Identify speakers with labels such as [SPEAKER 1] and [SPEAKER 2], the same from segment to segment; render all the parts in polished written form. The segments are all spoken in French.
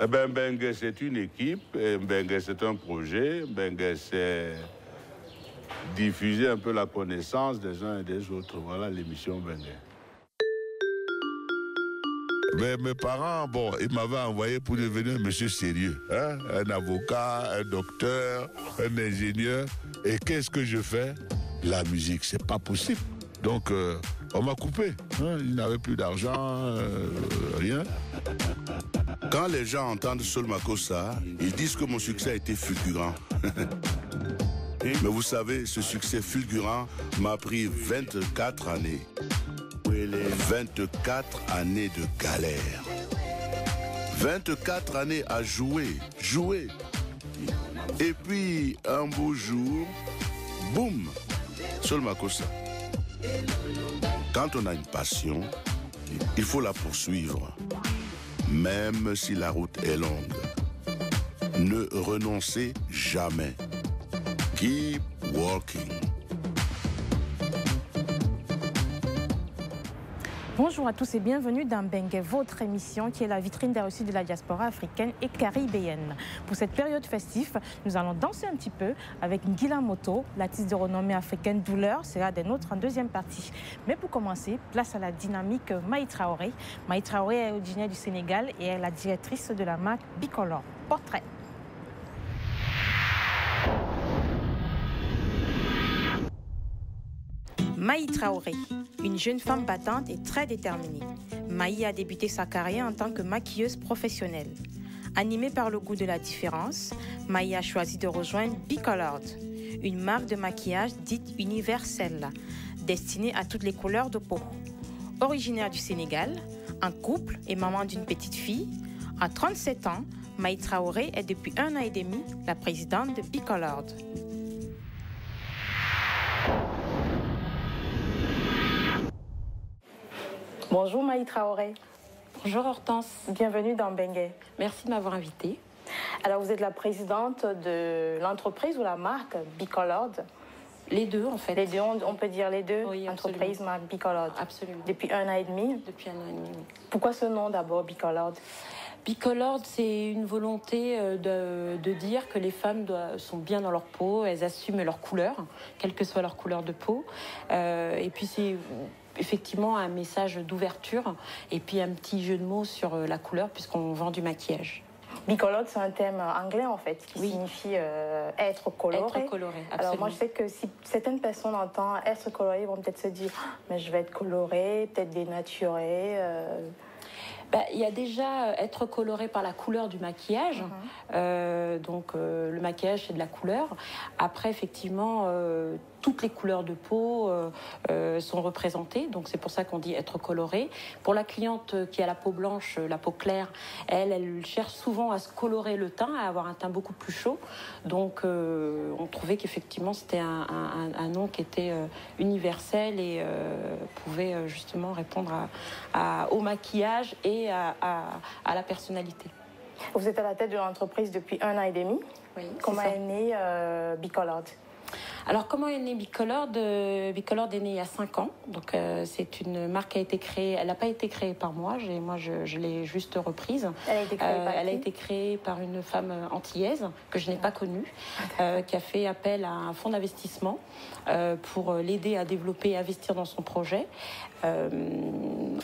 [SPEAKER 1] Eh ben, Mbengue, c'est une équipe, et Mbengue, c'est un projet. Mbengue, c'est diffuser un peu la connaissance des uns et des autres. Voilà l'émission Mbengue. Mais mes parents, bon, ils m'avaient envoyé pour devenir un monsieur sérieux. Hein? Un avocat, un docteur, un ingénieur. Et qu'est-ce que je fais? La musique, c'est pas possible. Donc, on m'a coupé. Hein? Il n'avait plus d'argent, rien. Quand les gens entendent Sol Makossa, ils disent que mon succès a été fulgurant. Mais vous savez, ce succès fulgurant m'a pris 24 années. 24 années de galère. 24 années à jouer. Et puis, un beau jour, boum, Sol Makossa. Quand on a une passion, il faut la poursuivre. Même si la route est longue. Ne renoncez jamais. Keep walking.
[SPEAKER 2] Bonjour à tous et bienvenue dans Mbengue, votre émission qui est la vitrine des reçus de la diaspora africaine et caribéenne. Pour cette période festive, nous allons danser un petit peu avec Ngila Moto, l'artiste de renommée africaine Douleur, sera des nôtres en deuxième partie. Mais pour commencer, place à la dynamique Maï Traoré. Maï Traoré est originaire du Sénégal et est la directrice de la marque Bicolor. Portrait. Maï Traoré, une jeune femme battante et très déterminée. Maï a débuté sa carrière en tant que maquilleuse professionnelle. Animée par le goût de la différence, Maï a choisi de rejoindre Bicolored, une marque de maquillage dite universelle, destinée à toutes les couleurs de peau. Originaire du Sénégal, en couple et maman d'une petite fille, à 37 ans, Maï Traoré est depuis 1 an et demi la présidente de Bicolored. Bonjour Maï Traoré.
[SPEAKER 3] Bonjour Hortense.
[SPEAKER 2] Bienvenue dans Mbengue.
[SPEAKER 3] Merci de m'avoir invitée.
[SPEAKER 2] Alors vous êtes la présidente de l'entreprise ou la marque Bicolored?
[SPEAKER 3] Les deux en fait.
[SPEAKER 2] Les deux, on peut dire les deux?
[SPEAKER 3] Oui,
[SPEAKER 2] entreprise, marque Bicolored.
[SPEAKER 3] Absolument.
[SPEAKER 2] Depuis 1 an et demi?
[SPEAKER 3] Depuis 1 an et demi, oui.
[SPEAKER 2] Pourquoi ce nom d'abord, Bicolored?
[SPEAKER 3] Bicolored, c'est une volonté de dire que les femmes sont bien dans leur peau, elles assument leur couleur, quelle que soit leur couleur de peau. Et puis c'est effectivement un message d'ouverture et puis un petit jeu de mots sur la couleur puisqu'on vend du maquillage.
[SPEAKER 2] Bicolored, c'est un terme anglais en fait qui signifie être coloré.
[SPEAKER 3] Être coloré, absolument.
[SPEAKER 2] Alors moi je sais que si certaines personnes entendent être coloré, ils vont peut-être se dire mais je vais être coloré, peut-être dénaturé.
[SPEAKER 3] Il y a déjà être coloré par la couleur du maquillage. Donc le maquillage, c'est de la couleur. Après, effectivement, toutes les couleurs de peau sont représentées. Donc c'est pour ça qu'on dit être coloré. Pour la cliente qui a la peau blanche, la peau claire, elle cherche souvent à se colorer le teint, à avoir un teint beaucoup plus chaud. Donc on trouvait qu'effectivement c'était un nom qui était universel et pouvait justement répondre au maquillage et à la personnalité.
[SPEAKER 2] Vous êtes à la tête de l'entreprise depuis 1 an et demi.
[SPEAKER 3] Oui,
[SPEAKER 2] comment est né Bicolored?
[SPEAKER 3] Alors, comment est né Bicolored? Bicolored est né il y a 5 ans. Donc, c'est une marque qui a été créée. Elle n'a pas été créée par moi. Je l'ai juste reprise.
[SPEAKER 2] Elle a été créée par qui?
[SPEAKER 3] Elle a été créée par une femme antillaise que je n'ai pas connue, qui a fait appel à un fonds d'investissement pour l'aider à développer et investir dans son projet.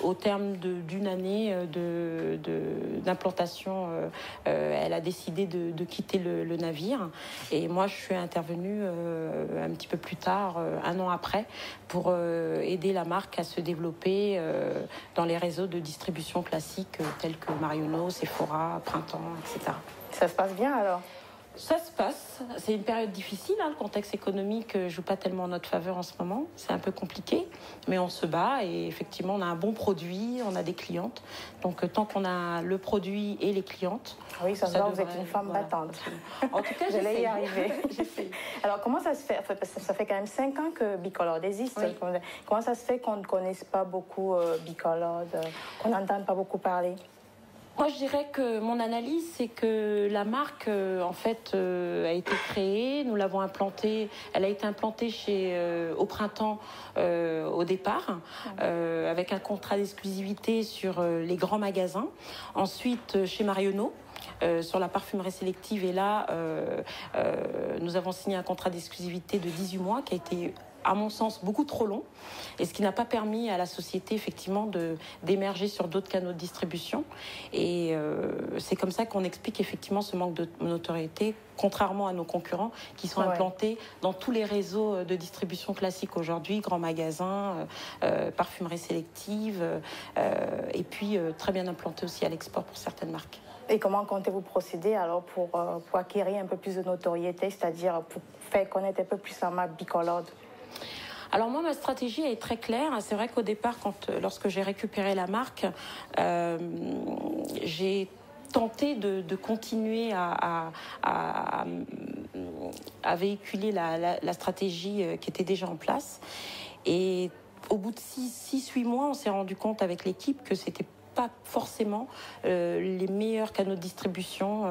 [SPEAKER 3] Au terme d'une année d'implantation, elle a décidé de quitter le navire. Et moi, je suis intervenue un petit peu plus tard, 1 an après, pour aider la marque à se développer dans les réseaux de distribution classiques tels que Marionneau, Sephora, Printemps, etc.
[SPEAKER 2] Ça se passe bien alors?
[SPEAKER 3] Ça se passe. C'est une période difficile. Le contexte économique ne joue pas tellement en notre faveur en ce moment. C'est un peu compliqué, mais on se bat et effectivement, on a un bon produit, on a des clientes. Donc, tant qu'on a le produit et les clientes...
[SPEAKER 2] Oui, ça se voit, vous êtes une femme battante.
[SPEAKER 3] En tout cas,
[SPEAKER 2] j'allais y arriver.
[SPEAKER 3] J'essaie.
[SPEAKER 2] Alors, comment ça se fait? Parce que ça fait quand même 5 ans que Bicolored existe. Oui. Comment ça se fait qu'on ne connaisse pas beaucoup Bicolored, qu'on n'entende pas beaucoup parler?
[SPEAKER 3] Moi, je dirais que mon analyse, c'est que la marque, en fait, a été créée. Nous l'avons implantée. Elle a été implantée au printemps, au départ, avec un contrat d'exclusivité sur les grands magasins. Ensuite, chez Marionneau. Sur la parfumerie sélective, et là, nous avons signé un contrat d'exclusivité de 18 mois qui a été, à mon sens, beaucoup trop long, et ce qui n'a pas permis à la société, effectivement, d'émerger sur d'autres canaux de distribution. Et c'est comme ça qu'on explique, effectivement, ce manque de notoriété, contrairement à nos concurrents qui sont implantés dans tous les réseaux de distribution classiques aujourd'hui, grands magasins, parfumerie sélective, et puis très bien implantés aussi à l'export pour certaines marques.
[SPEAKER 2] Et comment comptez-vous procéder alors pour acquérir un peu plus de notoriété, c'est-à-dire pour faire connaître un peu plus la marque Bicolored?
[SPEAKER 3] Alors moi, ma stratégie est très claire. C'est vrai qu'au départ, lorsque j'ai récupéré la marque, j'ai tenté de continuer à véhiculer la stratégie qui était déjà en place. Et au bout de 6-8 mois, on s'est rendu compte avec l'équipe que c'était pas forcément les meilleurs canaux de distribution,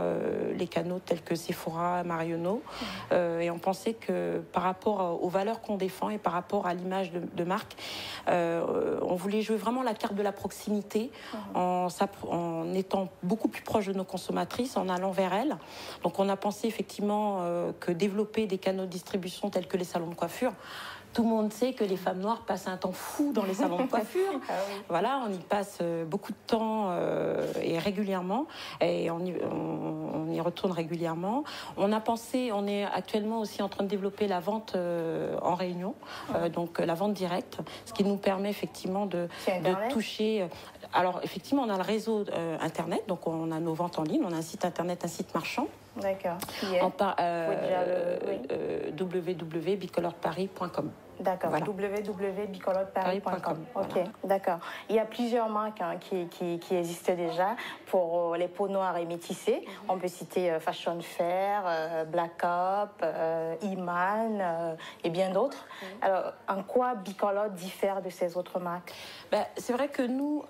[SPEAKER 3] les canaux tels que Sephora, Marionneau, et on pensait que par rapport aux valeurs qu'on défend et par rapport à l'image de marque, on voulait jouer vraiment la carte de la proximité en étant beaucoup plus proche de nos consommatrices, en allant vers elles. Donc on a pensé effectivement que développer des canaux de distribution tels que les salons de coiffure. Tout le monde sait que les femmes noires passent un temps fou dans les salons de coiffure. Voilà, on y passe beaucoup de temps et régulièrement, et on y retourne régulièrement. On a pensé, on est actuellement aussi en train de développer la vente en réunion, donc la vente directe, ce qui nous permet effectivement de toucher. Alors effectivement, on a le réseau internet, donc on a nos ventes en ligne, on a un site internet, un site marchand.
[SPEAKER 2] D'accord.
[SPEAKER 3] www.bicoloredparis.com.
[SPEAKER 2] D'accord, voilà. www.bicoloredparis.com. Ok, d'accord. Il y a plusieurs marques qui existent déjà pour les peaux noires et métissées. On peut citer Fashion Fair, Black Up, Iman et bien d'autres. Alors, en quoi Bicolored diffère de ces autres marques?
[SPEAKER 3] C'est vrai que nous,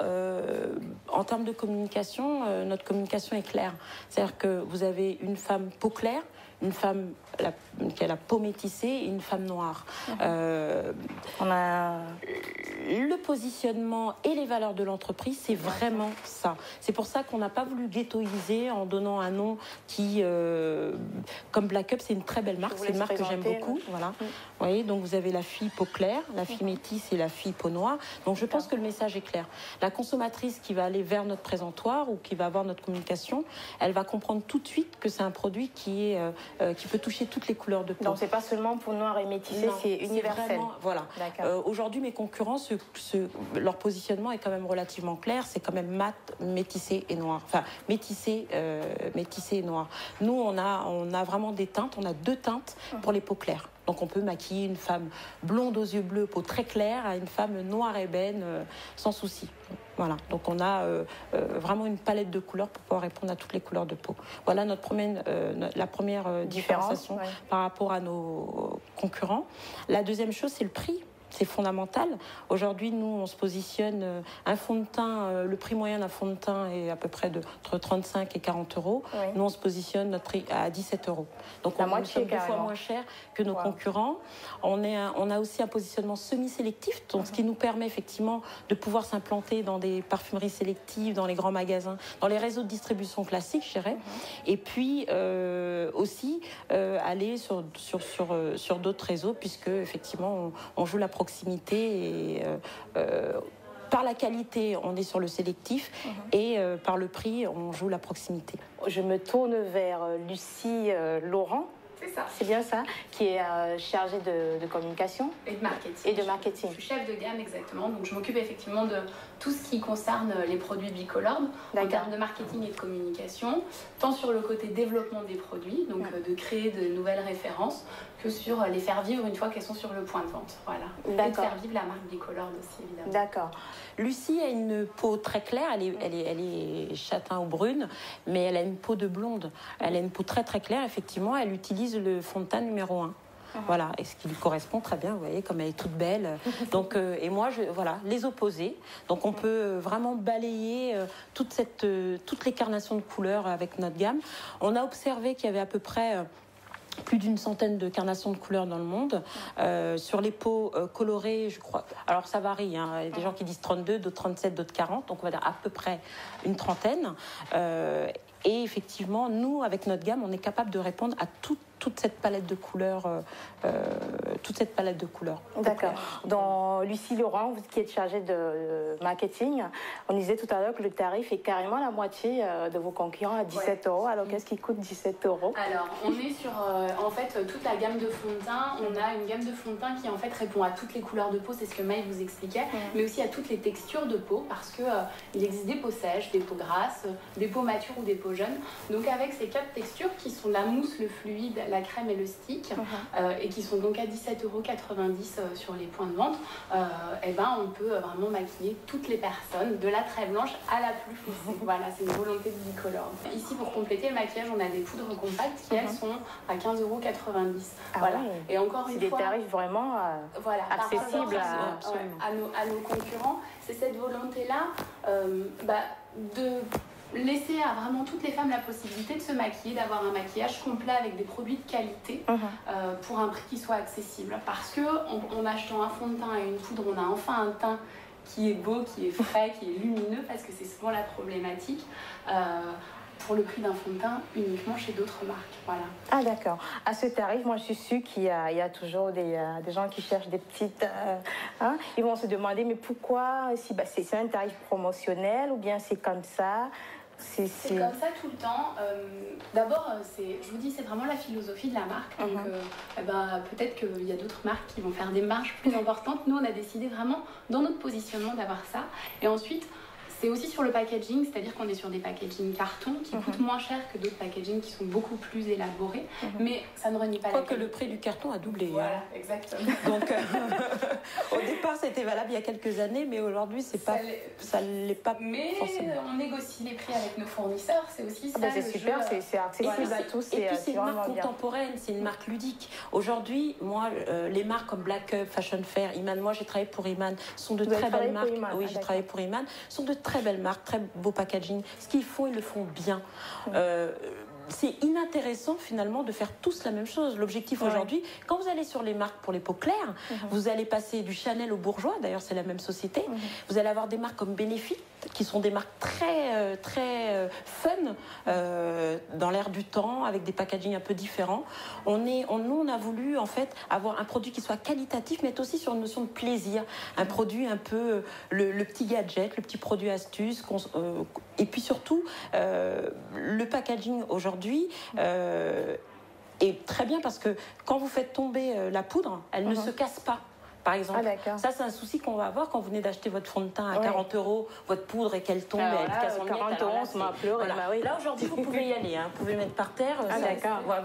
[SPEAKER 3] en termes de communication, notre communication est claire. C'est-à-dire que vous avez une femme peau claire, une femme qui a la peau métissée et une femme noire.
[SPEAKER 2] On a
[SPEAKER 3] le positionnement et les valeurs de l'entreprise, c'est vraiment ça. C'est pour ça qu'on n'a pas voulu ghettoiser en donnant un nom qui, comme Black Up, c'est une très belle marque, c'est une marque que j'aime beaucoup. Voilà. Vous voyez, donc vous avez la fille peau claire, la fille métisse et la fille peau noire. Donc je pense que le message est clair. La consommatrice qui va aller vers notre présentoir ou qui va voir notre communication, elle va comprendre tout de suite que c'est un produit qui peut toucher toutes les couleurs de peau.
[SPEAKER 2] Donc c'est pas seulement pour noir et métissé, c'est universel.
[SPEAKER 3] Vraiment, voilà. Aujourd'hui, mes concurrents, leur positionnement est quand même relativement clair. C'est quand même mat, métissé et noir. Enfin, métissé et noir. Nous, on a vraiment des teintes. On a 2 teintes pour les peaux claires. Donc on peut maquiller une femme blonde aux yeux bleus, peau très claire, à une femme noire ébène, sans souci. Voilà, donc on a vraiment une palette de couleurs pour pouvoir répondre à toutes les couleurs de peau. Voilà la première différenciation par rapport à nos concurrents. La deuxième chose, c'est le prix. C'est fondamental. Aujourd'hui, nous, on se positionne un fond de teint, le prix moyen d'un fond de teint est à peu près entre 35 et 40 euros. Oui. Nous, on se positionne notre prix à 17 euros. Donc, on est 2 fois moins cher que nos concurrents. On a aussi un positionnement semi-sélectif, donc ce qui nous permet effectivement de pouvoir s'implanter dans des parfumeries sélectives, dans les grands magasins, dans les réseaux de distribution classiques, je dirais. Et puis aussi aller sur d'autres réseaux, puisque effectivement, on joue la proximité et par la qualité, on est sur le sélectif et par le prix, on joue la proximité.
[SPEAKER 2] Je me tourne vers Lucie Laurent.
[SPEAKER 4] C'est ça.
[SPEAKER 2] C'est bien ça, qui est chargée de communication
[SPEAKER 4] et de marketing.
[SPEAKER 2] Et de marketing.
[SPEAKER 4] Je suis chef de gamme, exactement. Donc, je m'occupe effectivement de tout ce qui concerne les produits Bicolored en termes de marketing et de communication, tant sur le côté développement des produits, donc de créer de nouvelles références, que sur les faire vivre une fois qu'elles sont sur le point de vente. Voilà. Et de faire vivre la marque Bicolored aussi, évidemment.
[SPEAKER 2] D'accord.
[SPEAKER 3] Lucie a une peau très claire, elle est châtain ou brune, mais elle a une peau de blonde. Elle a une peau très très claire, effectivement. Elle utilise le fond de teint numéro 1. Voilà, et ce qui lui correspond très bien, vous voyez, comme elle est toute belle. Donc, et moi, voilà, les opposés. Donc, on peut vraiment balayer toutes les carnations de couleurs avec notre gamme. On a observé qu'il y avait à peu près plus d'une centaine de carnations de couleurs dans le monde. Sur les peaux colorées, je crois. Alors ça varie, hein. Il y a des gens qui disent 32, d'autres 37, d'autres 40. Donc on va dire à peu près une trentaine. Et effectivement, nous, avec notre gamme, on est capable de répondre à toute cette palette de couleurs.
[SPEAKER 2] D'accord. Dans Lucie Laurent, vous qui êtes chargée de marketing, on disait tout à l'heure que le tarif est carrément la moitié de vos concurrents à 17 €. Alors qu'est-ce qui coûte 17 €?
[SPEAKER 4] Alors, on est sur en fait toute la gamme de fond de teint. On a une gamme de fond de teint qui en fait répond à toutes les couleurs de peau, c'est ce que Maï vous expliquait, mais aussi à toutes les textures de peau, parce que il existe des peaux sèches, des peaux grasses, des peaux matures ou des peaux jeunes. Donc avec ces 4 textures qui sont la mousse, le fluide, la crème et le stick, et qui sont donc à 17,90 € sur les points de vente, et ben on peut vraiment maquiller toutes les personnes, de la très blanche à la plus foncée. Voilà, c'est une volonté de Bicolor. Ici, pour compléter le maquillage, on a des poudres compactes qui, elles, sont à 15,90 €. Voilà.
[SPEAKER 2] Ouais.
[SPEAKER 4] Et encore une fois,
[SPEAKER 2] des tarifs vraiment accessibles
[SPEAKER 4] à nos concurrents. C'est cette volonté-là de laisser à vraiment toutes les femmes la possibilité de se maquiller, d'avoir un maquillage complet avec des produits de qualité pour un prix qui soit accessible. Parce que en achetant un fond de teint et une poudre, on a enfin un teint qui est beau, qui est frais, qui est lumineux, parce que c'est souvent la problématique. Pour le prix d'un fond de teint uniquement chez d'autres marques. Voilà.
[SPEAKER 2] Ah d'accord. À ce tarif, moi je suis sûre qu'il y a toujours des gens qui cherchent des petites... ils vont se demander, mais pourquoi c'est un tarif promotionnel ou bien c'est comme ça?
[SPEAKER 4] C'est comme ça tout le temps. D'abord, je vous dis, c'est vraiment la philosophie de la marque. Donc, peut-être qu'il y a d'autres marques qui vont faire des marges plus importantes. Nous, on a décidé vraiment, dans notre positionnement, d'avoir ça. Et ensuite, c'est aussi sur le packaging, c'est-à-dire qu'on est sur des packaging carton qui coûtent moins cher que d'autres packaging qui sont beaucoup plus élaborés, mais ça ne renie pas la qualité.
[SPEAKER 3] Quoique le prix du carton a doublé.
[SPEAKER 4] Voilà, exactement.
[SPEAKER 3] Donc, au départ, c'était valable il y a quelques années, mais aujourd'hui, ça l'est pas
[SPEAKER 4] mais
[SPEAKER 3] forcément.
[SPEAKER 4] On négocie les prix avec nos fournisseurs, c'est aussi ça.
[SPEAKER 2] C'est super, c'est accessible à tous.
[SPEAKER 3] Et puis, c'est une marque contemporaine, c'est une marque ludique. Aujourd'hui, moi, les marques comme Black Up, Fashion Fair, Iman, moi j'ai travaillé pour Iman, sont de très belles marques. Oui, j'ai travaillé pour Iman, sont de très belles marques, très beau packaging. Ce qu'ils font, ils le font bien. C'est inintéressant finalement de faire tous la même chose. L'objectif aujourd'hui, quand vous allez sur les marques pour les peaux claires, vous allez passer du Chanel au Bourjois, d'ailleurs c'est la même société, vous allez avoir des marques comme Benefit, qui sont des marques très fun, dans l'air du temps, avec des packaging un peu différents. Nous, on a voulu en fait avoir un produit qui soit qualitatif, mais aussi sur une notion de plaisir. Un produit un peu, le petit gadget, le petit produit astuce, et puis surtout, le packaging aujourd'hui est très bien parce que quand vous faites tomber la poudre, elle ne se casse pas. Par exemple, ça c'est un souci qu'on va avoir quand vous venez d'acheter votre fond de teint à 40 €, votre poudre et qu'elle tombe, elle casse en miettes.
[SPEAKER 2] 40 €, ça m'a pleuré.
[SPEAKER 3] Là aujourd'hui vous pouvez y aller, vous pouvez mettre par terre, vous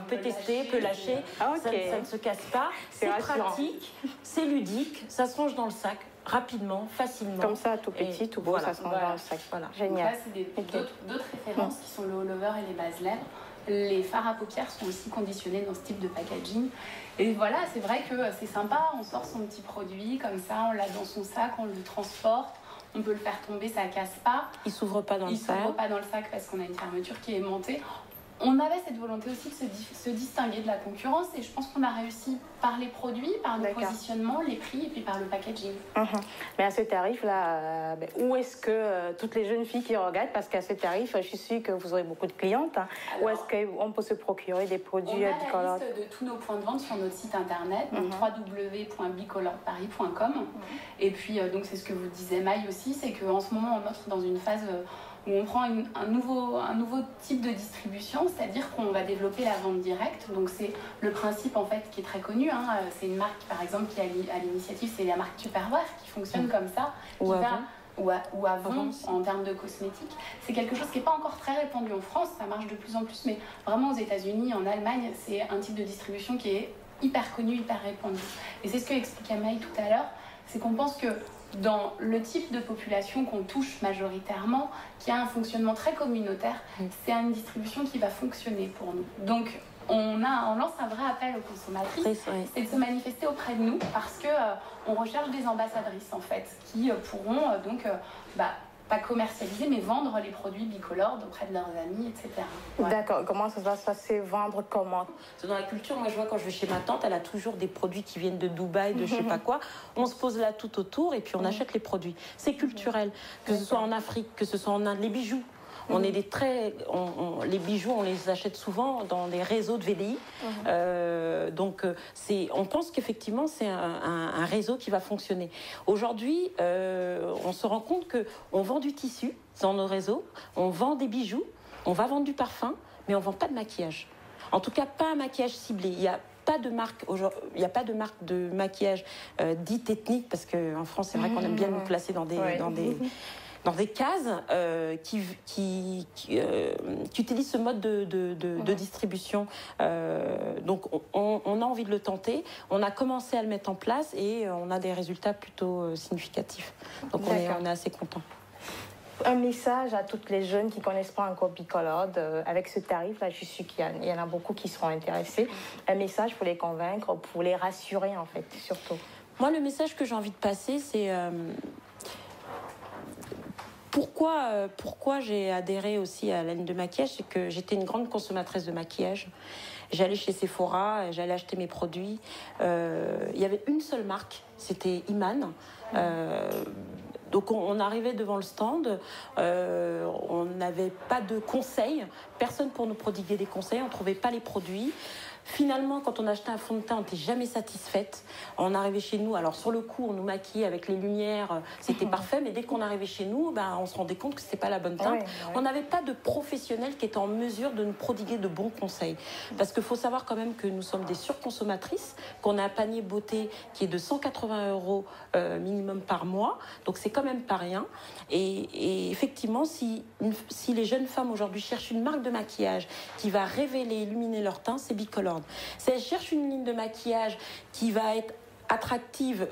[SPEAKER 3] pouvez tester, vous pouvez lâcher, ça ne se casse pas, c'est pratique, c'est ludique, ça se range dans le sac rapidement, facilement.
[SPEAKER 2] Comme ça, tout petit, tout beau, ça se range dans le sac. Génial.
[SPEAKER 4] Donc là, c'est d'autres références qui sont le all over et les bases lèvres. Les fards à paupières sont aussi conditionnés dans ce type de packaging. Et voilà, c'est vrai que c'est sympa, on sort son petit produit comme ça, on l'a dans son sac, on le transporte, on peut le faire tomber, ça casse pas.
[SPEAKER 3] Il s'ouvre pas dans le sac.
[SPEAKER 4] Il s'ouvre pas dans le sac parce qu'on a une fermeture qui est aimantée. On avait cette volonté aussi de se distinguer de la concurrence et je pense qu'on a réussi par les produits, par le positionnement, les prix et puis par le packaging.
[SPEAKER 2] Mais à ce tarif-là, où est-ce que toutes les jeunes filles qui regardent, parce qu'à ce tarif, je suis sûre que vous aurez beaucoup de clientes, où est-ce qu'on peut se procurer des produits Bicolor?
[SPEAKER 4] On a la liste de tous nos points de vente sur notre site internet, www.bicolorparis.com. Et puis, donc c'est ce que vous disait Maï aussi, c'est qu'en ce moment, on entre dans une phase où on prend un nouveau type de distribution, c'est-à-dire qu'on va développer la vente directe. Donc c'est le principe en fait qui est très connu. C'est une marque par exemple qui est à l'initiative, c'est la marque Tupperware qui fonctionne comme ça, ou avant en termes de cosmétiques. C'est quelque chose qui n'est pas encore très répandu en France, ça marche de plus en plus, mais vraiment aux États-Unis, en Allemagne, c'est un type de distribution qui est hyper connu, hyper répandu. Et c'est ce que expliquait Maï tout à l'heure, c'est qu'on pense que dans le type de population qu'on touche majoritairement, qui a un fonctionnement très communautaire, c'est une distribution qui va fonctionner pour nous. Donc, on lance un vrai appel aux consommatrices, c'est de se manifester auprès de nous parce que on recherche des ambassadrices en fait qui pourront pas commercialiser mais vendre les produits Bicolor auprès de leurs amis, etc.
[SPEAKER 2] Ouais. D'accord. Comment ça va se passer? Vendre comment?
[SPEAKER 3] Dans la culture, moi je vois quand je vais chez ma tante, elle a toujours des produits qui viennent de Dubaï, de je sais pas quoi. On se pose là tout autour et puis on achète les produits. C'est culturel, que ce soit en Afrique, que ce soit en Inde, les bijoux. On est les bijoux, on les achète souvent dans des réseaux de VDI. On pense qu'effectivement, c'est un réseau qui va fonctionner. Aujourd'hui, on se rend compte qu'on vend du tissu dans nos réseaux, on vend des bijoux, on va vendre du parfum, mais on ne vend pas de maquillage. En tout cas, pas un maquillage ciblé. Il n'y a pas de marque de maquillage dite ethnique, parce qu'en France, c'est vrai qu'on aime bien nous placer dans des cases qui utilisent ce mode de distribution. Donc, on a envie de le tenter. On a commencé à le mettre en place et on a des résultats plutôt significatifs. Donc, on est assez contents.
[SPEAKER 2] Un message à toutes les jeunes qui ne connaissent pas encore Bicolor, avec ce tarif-là, je suis sûre qu'il y en a beaucoup qui seront intéressés. Un message pour les convaincre, pour les rassurer, en fait, surtout.
[SPEAKER 3] Moi, le message que j'ai envie de passer, c'est... Pourquoi j'ai adhéré aussi à la ligne de maquillage, c'est que j'étais une grande consommatrice de maquillage. J'allais chez Sephora, j'allais acheter mes produits. Il y avait une seule marque, c'était Iman. Donc on arrivait devant le stand, on n'avait pas de conseils, personne pour nous prodiguer des conseils, on ne trouvait pas les produits. Finalement, quand on achetait un fond de teint, on n'était jamais satisfaite. On arrivait chez nous, alors sur le coup, on nous maquillait avec les lumières, c'était parfait, mais dès qu'on arrivait chez nous, on se rendait compte que ce n'était pas la bonne teinte. On n'avait pas de professionnels qui étaient en mesure de nous prodiguer de bons conseils. Parce qu'il faut savoir quand même que nous sommes des surconsommatrices, qu'on a un panier beauté qui est de 180 € minimum par mois, donc c'est quand même pas rien. Et effectivement, si les jeunes femmes aujourd'hui cherchent une marque de maquillage qui va révéler, illuminer leur teint, c'est Bicolor. Si elles cherchent une ligne de maquillage qui va être attractive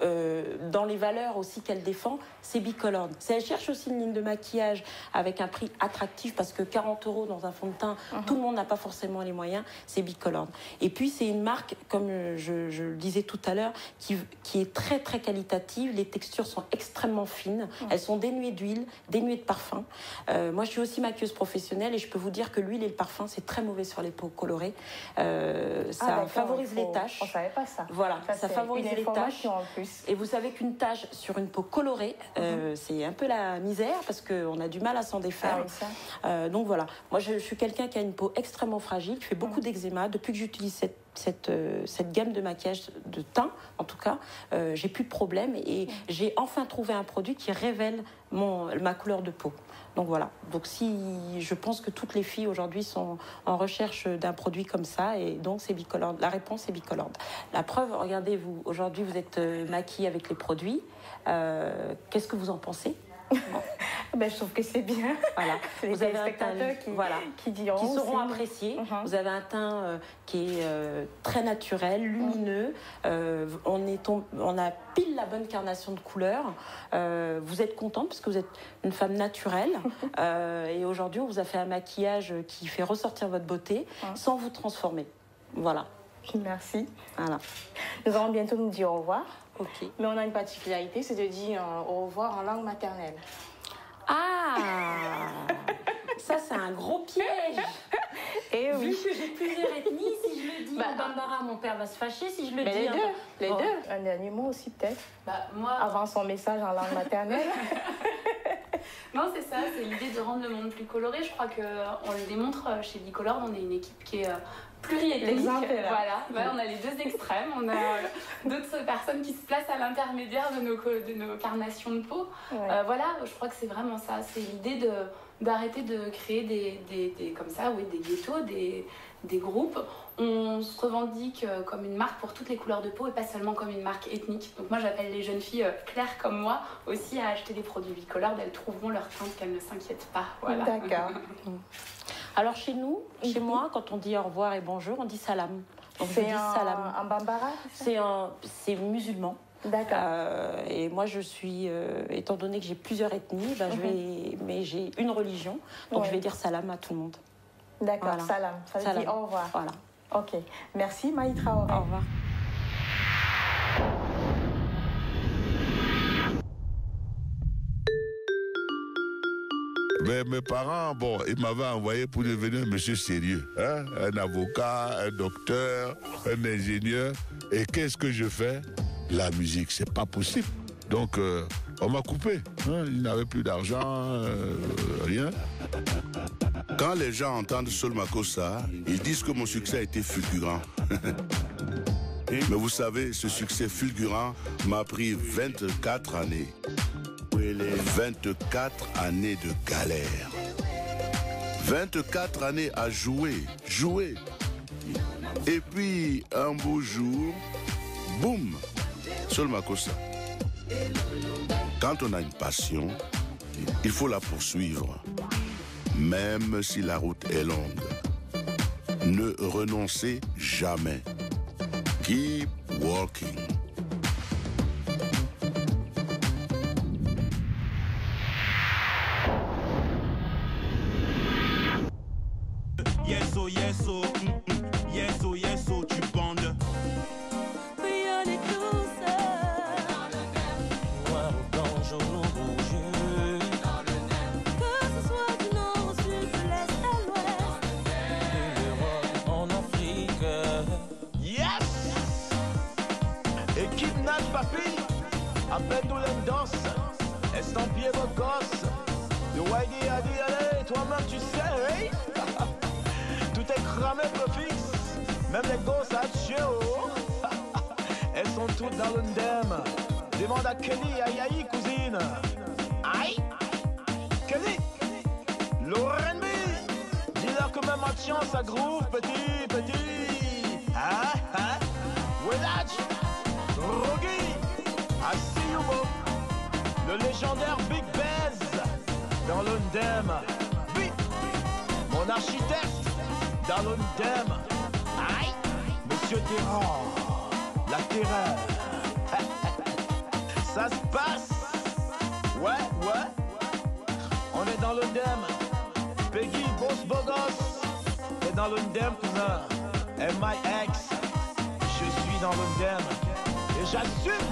[SPEAKER 3] dans les valeurs aussi qu'elle défend, c'est Bicolor. Si elle cherche aussi une ligne de maquillage avec un prix attractif, parce que 40 € dans un fond de teint, tout le monde n'a pas forcément les moyens, c'est Bicolor. Et puis c'est une marque, comme je le disais tout à l'heure, qui est très très qualitative. Les textures sont extrêmement fines, elles sont dénuées d'huile, dénuées de parfum. Moi je suis aussi maquilleuse professionnelle et je peux vous dire que l'huile et le parfum c'est très mauvais sur les peaux colorées. Ça favorise les taches.
[SPEAKER 2] On ne savait pas ça.
[SPEAKER 3] Voilà, ça favorise les taches.
[SPEAKER 2] En plus.
[SPEAKER 3] Et vous savez qu'une tache sur une peau colorée, c'est un peu la misère parce qu'on a du mal à s'en défaire. Donc voilà, moi je suis quelqu'un qui a une peau extrêmement fragile, qui fait beaucoup d'eczéma. Depuis que j'utilise cette gamme de maquillage de teint, en tout cas, j'ai plus de problème et j'ai enfin trouvé un produit qui révèle ma couleur de peau. Donc voilà, je pense que toutes les filles aujourd'hui sont en recherche d'un produit comme ça et donc c'est Bicolor. La réponse est Bicolor. La preuve, regardez, aujourd'hui vous êtes maquillée avec les produits. Qu'est-ce que vous en pensez?
[SPEAKER 2] Je trouve que c'est bien.
[SPEAKER 3] Voilà.
[SPEAKER 2] Vous avez un teint qui
[SPEAKER 3] seront appréciés. Vous avez un teint qui est très naturel, lumineux. On a pile la bonne carnation de couleurs. Vous êtes contente parce que vous êtes une femme naturelle. Et aujourd'hui, on vous a fait un maquillage qui fait ressortir votre beauté sans vous transformer. Voilà.
[SPEAKER 2] Merci.
[SPEAKER 3] Voilà.
[SPEAKER 2] Nous allons bientôt nous dire au revoir.
[SPEAKER 3] Ok.
[SPEAKER 2] Mais on a une particularité, c'est de dire au revoir en langue maternelle.
[SPEAKER 3] Ah, ça c'est un gros piège.
[SPEAKER 2] Et oui.
[SPEAKER 3] Vu que j'ai plusieurs ethnies, si je le dis en bambara, mon père va se fâcher. Si je le dis
[SPEAKER 2] les deux. Un dernier mot aussi peut-être.
[SPEAKER 4] Moi,
[SPEAKER 2] avant son message en langue maternelle.
[SPEAKER 4] Non, c'est ça, c'est l'idée de rendre le monde plus coloré. Je crois qu'on le démontre chez Bicolor, on est une équipe qui est pluriethnique. Voilà, on a les deux extrêmes, on a d'autres personnes qui se placent à l'intermédiaire de nos carnations de peau. Voilà, je crois que c'est vraiment ça, c'est l'idée d'arrêter de créer des comme ça, des ghettos, des groupes. On se revendique comme une marque pour toutes les couleurs de peau et pas seulement comme une marque ethnique. Donc moi j'appelle les jeunes filles claires comme moi aussi à acheter des produits Bicolor, elles trouveront leur teinte, qu'elles ne s'inquiètent pas. Voilà.
[SPEAKER 2] D'accord.
[SPEAKER 3] Alors chez moi, quand on dit au revoir et bonjour, on dit salam. Donc
[SPEAKER 2] c'est un bambara?
[SPEAKER 3] C'est musulman.
[SPEAKER 2] D'accord.
[SPEAKER 3] Et moi, je suis, étant donné que j'ai plusieurs ethnies, mais j'ai une religion, donc je vais dire salam à tout le monde.
[SPEAKER 2] D'accord,
[SPEAKER 3] voilà.
[SPEAKER 2] Salam. Ça veut dire au revoir.
[SPEAKER 3] Voilà.
[SPEAKER 2] Ok. Merci Maï Traoré.
[SPEAKER 3] Au revoir.
[SPEAKER 1] Mais mes parents, bon, ils m'avaient envoyé pour devenir un monsieur sérieux. Hein? Un avocat, un docteur, un ingénieur. Et qu'est-ce que je fais? La musique, c'est pas possible. Donc, on m'a coupé. Hein? Il n'avait plus d'argent, rien.
[SPEAKER 5] Quand les gens entendent Sol Makossa, ils disent que mon succès a été fulgurant. Mais vous savez, ce succès fulgurant m'a pris 24 années. 24 années de galère. 24 années à jouer. Et puis, un beau jour, boum, Sol Makossa. Quand on a une passion, il faut la poursuivre. Même si la route est longue. Ne renoncez jamais. Keep walking.
[SPEAKER 6] Yes, oh, yes, oh, yes, oh, yes, oh, tu bandes.
[SPEAKER 7] Oui, on est tous noir ou blanc, jaune ou rouge. Que ce soit du nord au sud, de l'est à l'ouest, de l'Europe en Afrique.
[SPEAKER 6] Yes! Équipe Nage Papi, appelle-nous les danses, estampillez vos gosses. De Wadi a dit, allez, toi-même tu sais, hey? Tout est cramé, fixe. Même les gosses à Tchio. Elles sont toutes dans l'undem. Demande à Kelly, aïe aïe, cousine. Aïe! Kelly! L'O.R.N.B. Dis-leur que même en chien, ça groove, petit. Ah, ah. Willach! Rogi! Asiyubo! Le légendaire Big Bez! Dans l'undem. Big! Mon architecte! Dans l'undem. Aïe! Monsieur Terran, la terreur. Ça se passe. Ouais. On est dans l'undem. Peggy, boss bogos. Et dans l'undem, cousin. MIX. Je suis dans l'undem. Et j'assume.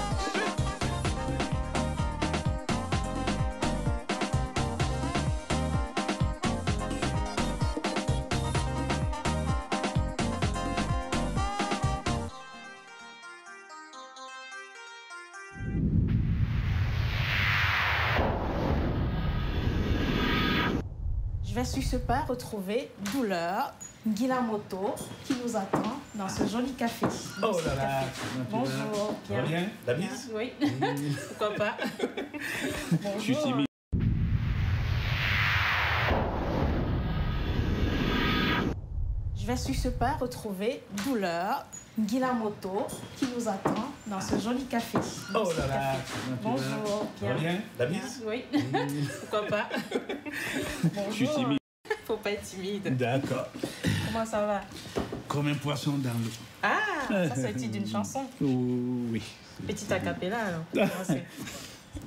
[SPEAKER 2] Je vais sur ce pas retrouver Douleur, Guilamoto, qui nous attend dans ce joli café.
[SPEAKER 8] Oh là là.
[SPEAKER 2] Bonjour, Pierre.
[SPEAKER 8] Bien, la bise?
[SPEAKER 2] Oui, pourquoi pas. Bonjour.
[SPEAKER 8] Je suis timide.
[SPEAKER 2] Je vais sur ce pas retrouver Douleur, Guilamoto, qui nous attend dans ce joli café.
[SPEAKER 8] Oh là là.
[SPEAKER 2] Bonjour, Pierre.
[SPEAKER 8] Bien, la bise?
[SPEAKER 2] Oui, pourquoi pas. Bonjour.
[SPEAKER 8] Je suis timide.
[SPEAKER 2] Faut pas être timide.
[SPEAKER 8] D'accord.
[SPEAKER 2] Comment ça va?
[SPEAKER 8] Comme un poisson dans l'eau.
[SPEAKER 2] Ah, ça c'est le titre d'une chanson.
[SPEAKER 8] Oh, oui.
[SPEAKER 2] Petit acapella alors. Comment c'est?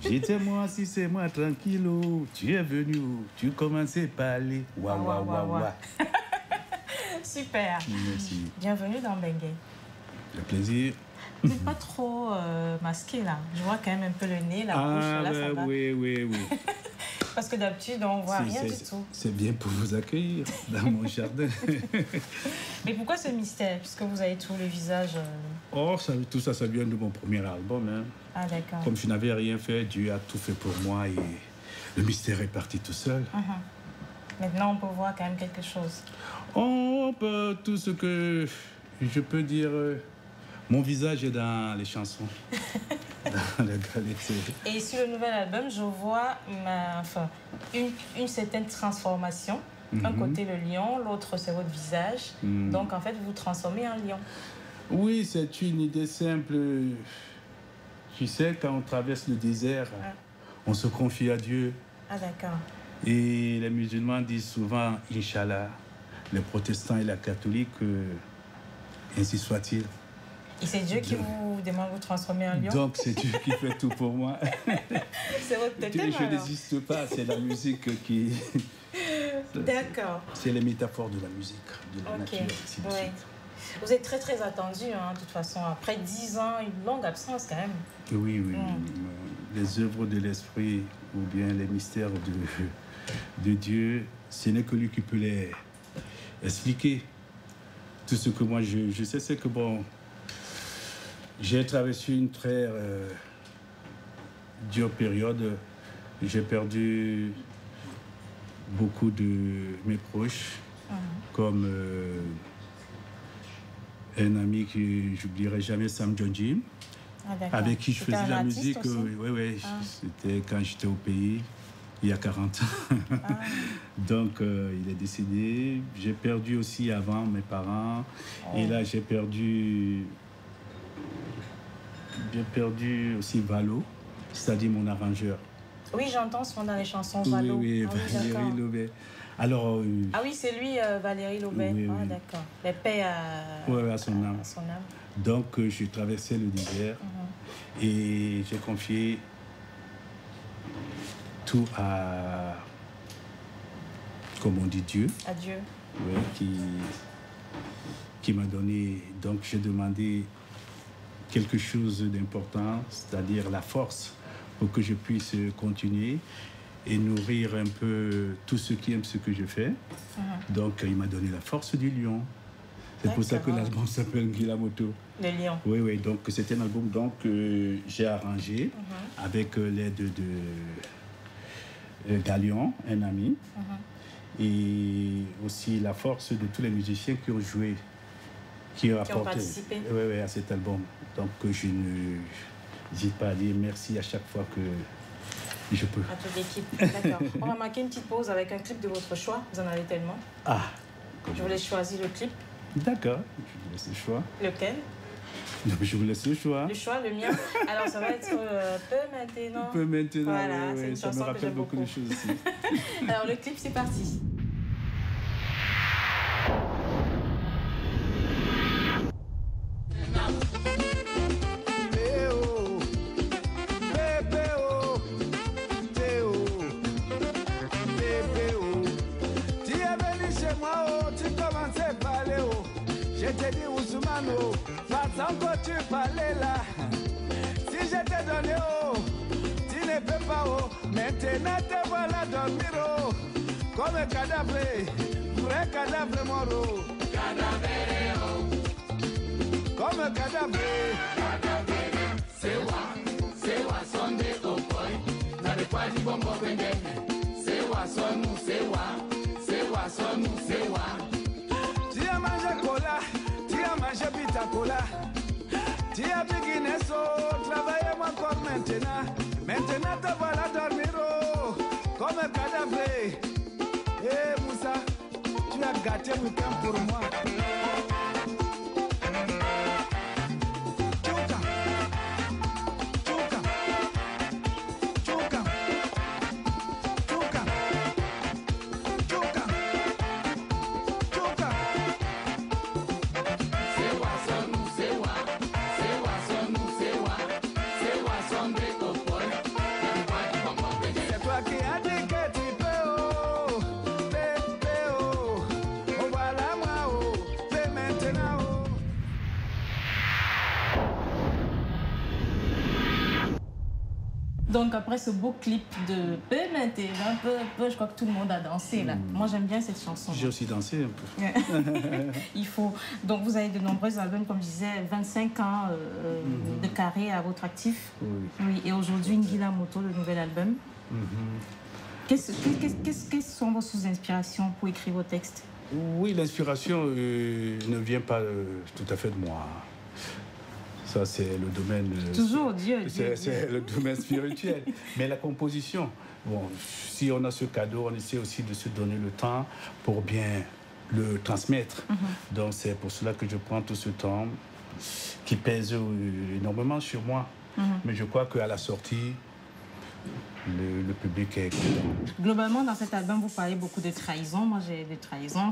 [SPEAKER 8] J'étais moi, si c'est moi, tranquillo. Tu es venu, tu commençais à parler. Wa.
[SPEAKER 2] Super.
[SPEAKER 8] Merci.
[SPEAKER 2] Bienvenue dans Bengué.
[SPEAKER 8] Le plaisir.
[SPEAKER 2] Vous n'êtes pas trop masqué là. Je vois quand même un peu le nez, la bouche. Là, ça va.
[SPEAKER 8] Oui.
[SPEAKER 2] Parce que d'habitude, on voit rien du tout.
[SPEAKER 8] C'est bien pour vous accueillir dans mon jardin.
[SPEAKER 2] Mais pourquoi ce mystère? Puisque vous avez tout le visage.
[SPEAKER 8] Oh, tout ça vient de mon premier album. Hein.
[SPEAKER 2] Ah, d'accord.
[SPEAKER 8] Comme je n'avais rien fait, Dieu a tout fait pour moi et le mystère est parti tout seul.
[SPEAKER 2] Maintenant, on peut voir quand même quelque chose.
[SPEAKER 8] On peut, tout ce que je peux dire, mon visage est dans les chansons. Dans les galettes.
[SPEAKER 2] Et sur le nouvel album, je vois une certaine transformation. Un côté le lion, l'autre c'est votre visage. Donc en fait, vous vous transformez en lion.
[SPEAKER 8] Oui, c'est une idée simple. Tu sais, quand on traverse le désert, on se confie à Dieu.
[SPEAKER 2] Ah, d'accord.
[SPEAKER 8] Et les musulmans disent souvent « Inch'Allah ». Les protestants et les catholiques, ainsi soit-il.
[SPEAKER 2] Et c'est Dieu qui vous demande de vous transformer en lion?
[SPEAKER 8] Donc c'est Dieu qui fait tout pour moi.
[SPEAKER 2] C'est votre totem
[SPEAKER 8] Je n'existe pas, c'est la musique qui...
[SPEAKER 2] D'accord.
[SPEAKER 8] C'est les métaphores de la musique, de la nature, ainsi de suite.
[SPEAKER 2] Vous êtes très très attendu, hein, de toute façon. Après 10 ans, une longue absence quand même.
[SPEAKER 8] Oui, oui. Les œuvres de l'esprit ou bien les mystères de Dieu, ce n'est que lui qui peut les expliquer. Tout ce que moi je sais, c'est que bon, j'ai traversé une très dure période. J'ai perdu beaucoup de mes proches, comme un ami que j'oublierai jamais, Sam Djonji, avec qui je faisais la musique. Oui, c'était quand j'étais au pays, il y a 40 ans. Donc, il est décédé. J'ai perdu aussi avant mes parents. Et là, j'ai perdu aussi Valo, c'est-à-dire mon arrangeur.
[SPEAKER 2] Oui, j'entends souvent dans les chansons Valo.
[SPEAKER 8] Oui, Valérie Lobet. Alors,
[SPEAKER 2] ah oui, c'est lui, Valérie Lobet.
[SPEAKER 8] Oui,
[SPEAKER 2] d'accord. Les paix
[SPEAKER 8] à son âme. Donc, j'ai traversé le désert et j'ai confié tout à, comme on dit, Dieu.
[SPEAKER 2] À Dieu.
[SPEAKER 8] Oui, qui m'a donné. Donc, j'ai demandé quelque chose d'important, c'est-à-dire la force pour que je puisse continuer et nourrir un peu tous ceux qui aiment ce que je fais. Donc, il m'a donné la force du lion. C'est pour ça que l'album s'appelle Ngilamoto.
[SPEAKER 2] Le lion.
[SPEAKER 8] Oui. Donc, c'est un album que j'ai arrangé avec l'aide de Galion, un ami, et aussi la force de tous les musiciens qui ont joué, qui ont
[SPEAKER 2] participé
[SPEAKER 8] à cet album. Donc, je n'hésite pas à dire merci à chaque fois que je peux.
[SPEAKER 2] À toute l'équipe. D'accord. On va marquer une petite pause avec un clip de votre choix. Vous en avez tellement. Je vous laisse choisir le clip.
[SPEAKER 8] D'accord. Je vous laisse le choix.
[SPEAKER 2] Lequel?
[SPEAKER 8] Je vous laisse le choix.
[SPEAKER 2] Le choix, le mien. Alors, ça va être Peu maintenant.
[SPEAKER 8] Peu maintenant.
[SPEAKER 2] Voilà, c'est une
[SPEAKER 8] ça
[SPEAKER 2] chanson
[SPEAKER 8] me rappelle beaucoup de choses aussi.
[SPEAKER 2] Alors, le clip, c'est parti.
[SPEAKER 9] Quand tu parlais là, si je t'ai donné tu ne peux pas maintenant te voilà dormir comme un cadavre, vrai cadavre mort comme un cadavre. Sewa sonde okoi, na de kwa di bombo pendene. Sewa sonu. Tu as mangé cola, tu as mangé pita cola. Tu as beginé travailler encore maintenant. Maintenant te voilà dormir comme un cadavre. Eh Moussa, tu as gâté mon temps pour moi.
[SPEAKER 2] Donc après ce beau clip de Peu maintenant, je crois que tout le monde a dansé là. Moi j'aime bien cette chanson.
[SPEAKER 8] J'ai aussi dansé un peu.
[SPEAKER 2] Il faut. Donc vous avez de nombreux albums, comme je disais, 25 ans de carré à votre actif. Oui. Et aujourd'hui Ngilamoto, le nouvel album. Quelles sont vos sources-inspirations pour écrire vos textes?
[SPEAKER 8] Oui, l'inspiration ne vient pas tout à fait de moi. Ça, c'est le domaine...
[SPEAKER 2] Toujours Dieu.
[SPEAKER 8] C'est le domaine spirituel. Mais la composition, bon, si on a ce cadeau, on essaie aussi de se donner le temps pour bien le transmettre. Donc, c'est pour cela que je prends tout ce temps qui pèse énormément sur moi. Mais je crois qu'à la sortie, le public est content.
[SPEAKER 2] Globalement, dans cet album, vous parlez beaucoup de trahison. Moi, j'ai des trahisons,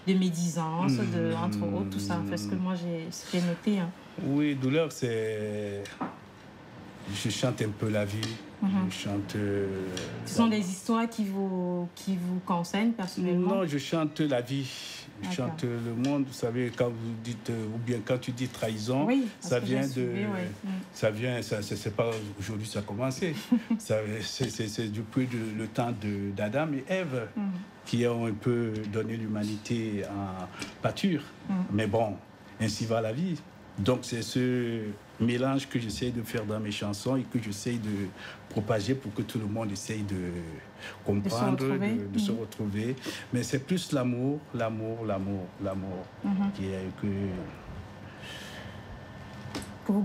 [SPEAKER 2] de médisance, entre autres, tout ça. Ce que moi, j'ai noté.
[SPEAKER 8] Oui, douleur, c'est... Je chante un peu la vie, Je chante...
[SPEAKER 2] Ce sont des histoires qui vous concernent personnellement?
[SPEAKER 8] Non, je chante la vie. Je chante le monde. Vous savez, quand vous dites, ou bien quand tu dis trahison, ça vient de... Ça vient, c'est pas aujourd'hui ça a commencé. C'est depuis le temps d'Adam et Ève qui ont un peu donné l'humanité en pâture. Mais bon, ainsi va la vie. Donc c'est ce mélange que j'essaie de faire dans mes chansons et que j'essaie de propager pour que tout le monde essaye de comprendre, de se retrouver. Mais c'est plus l'amour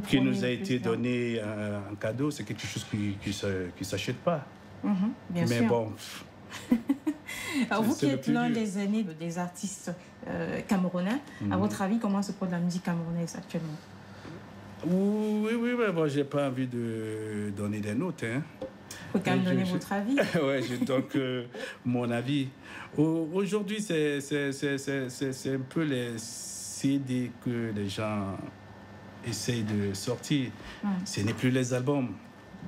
[SPEAKER 8] qui nous a été donné en cadeau. C'est quelque chose qui ne s'achète pas.
[SPEAKER 2] Bien
[SPEAKER 8] Mais
[SPEAKER 2] sûr.
[SPEAKER 8] bon...
[SPEAKER 2] Alors, vous qui êtes l'un des aînés des artistes camerounais, à votre avis, comment se porte la musique camerounaise actuellement?
[SPEAKER 8] Oui, mais bon, j'ai pas envie de donner des notes. Hein.
[SPEAKER 2] Faut quand même donner votre avis.
[SPEAKER 8] Oui, donc mon avis. Aujourd'hui, c'est un peu les CD que les gens essayent de sortir. Ce n'est plus les albums.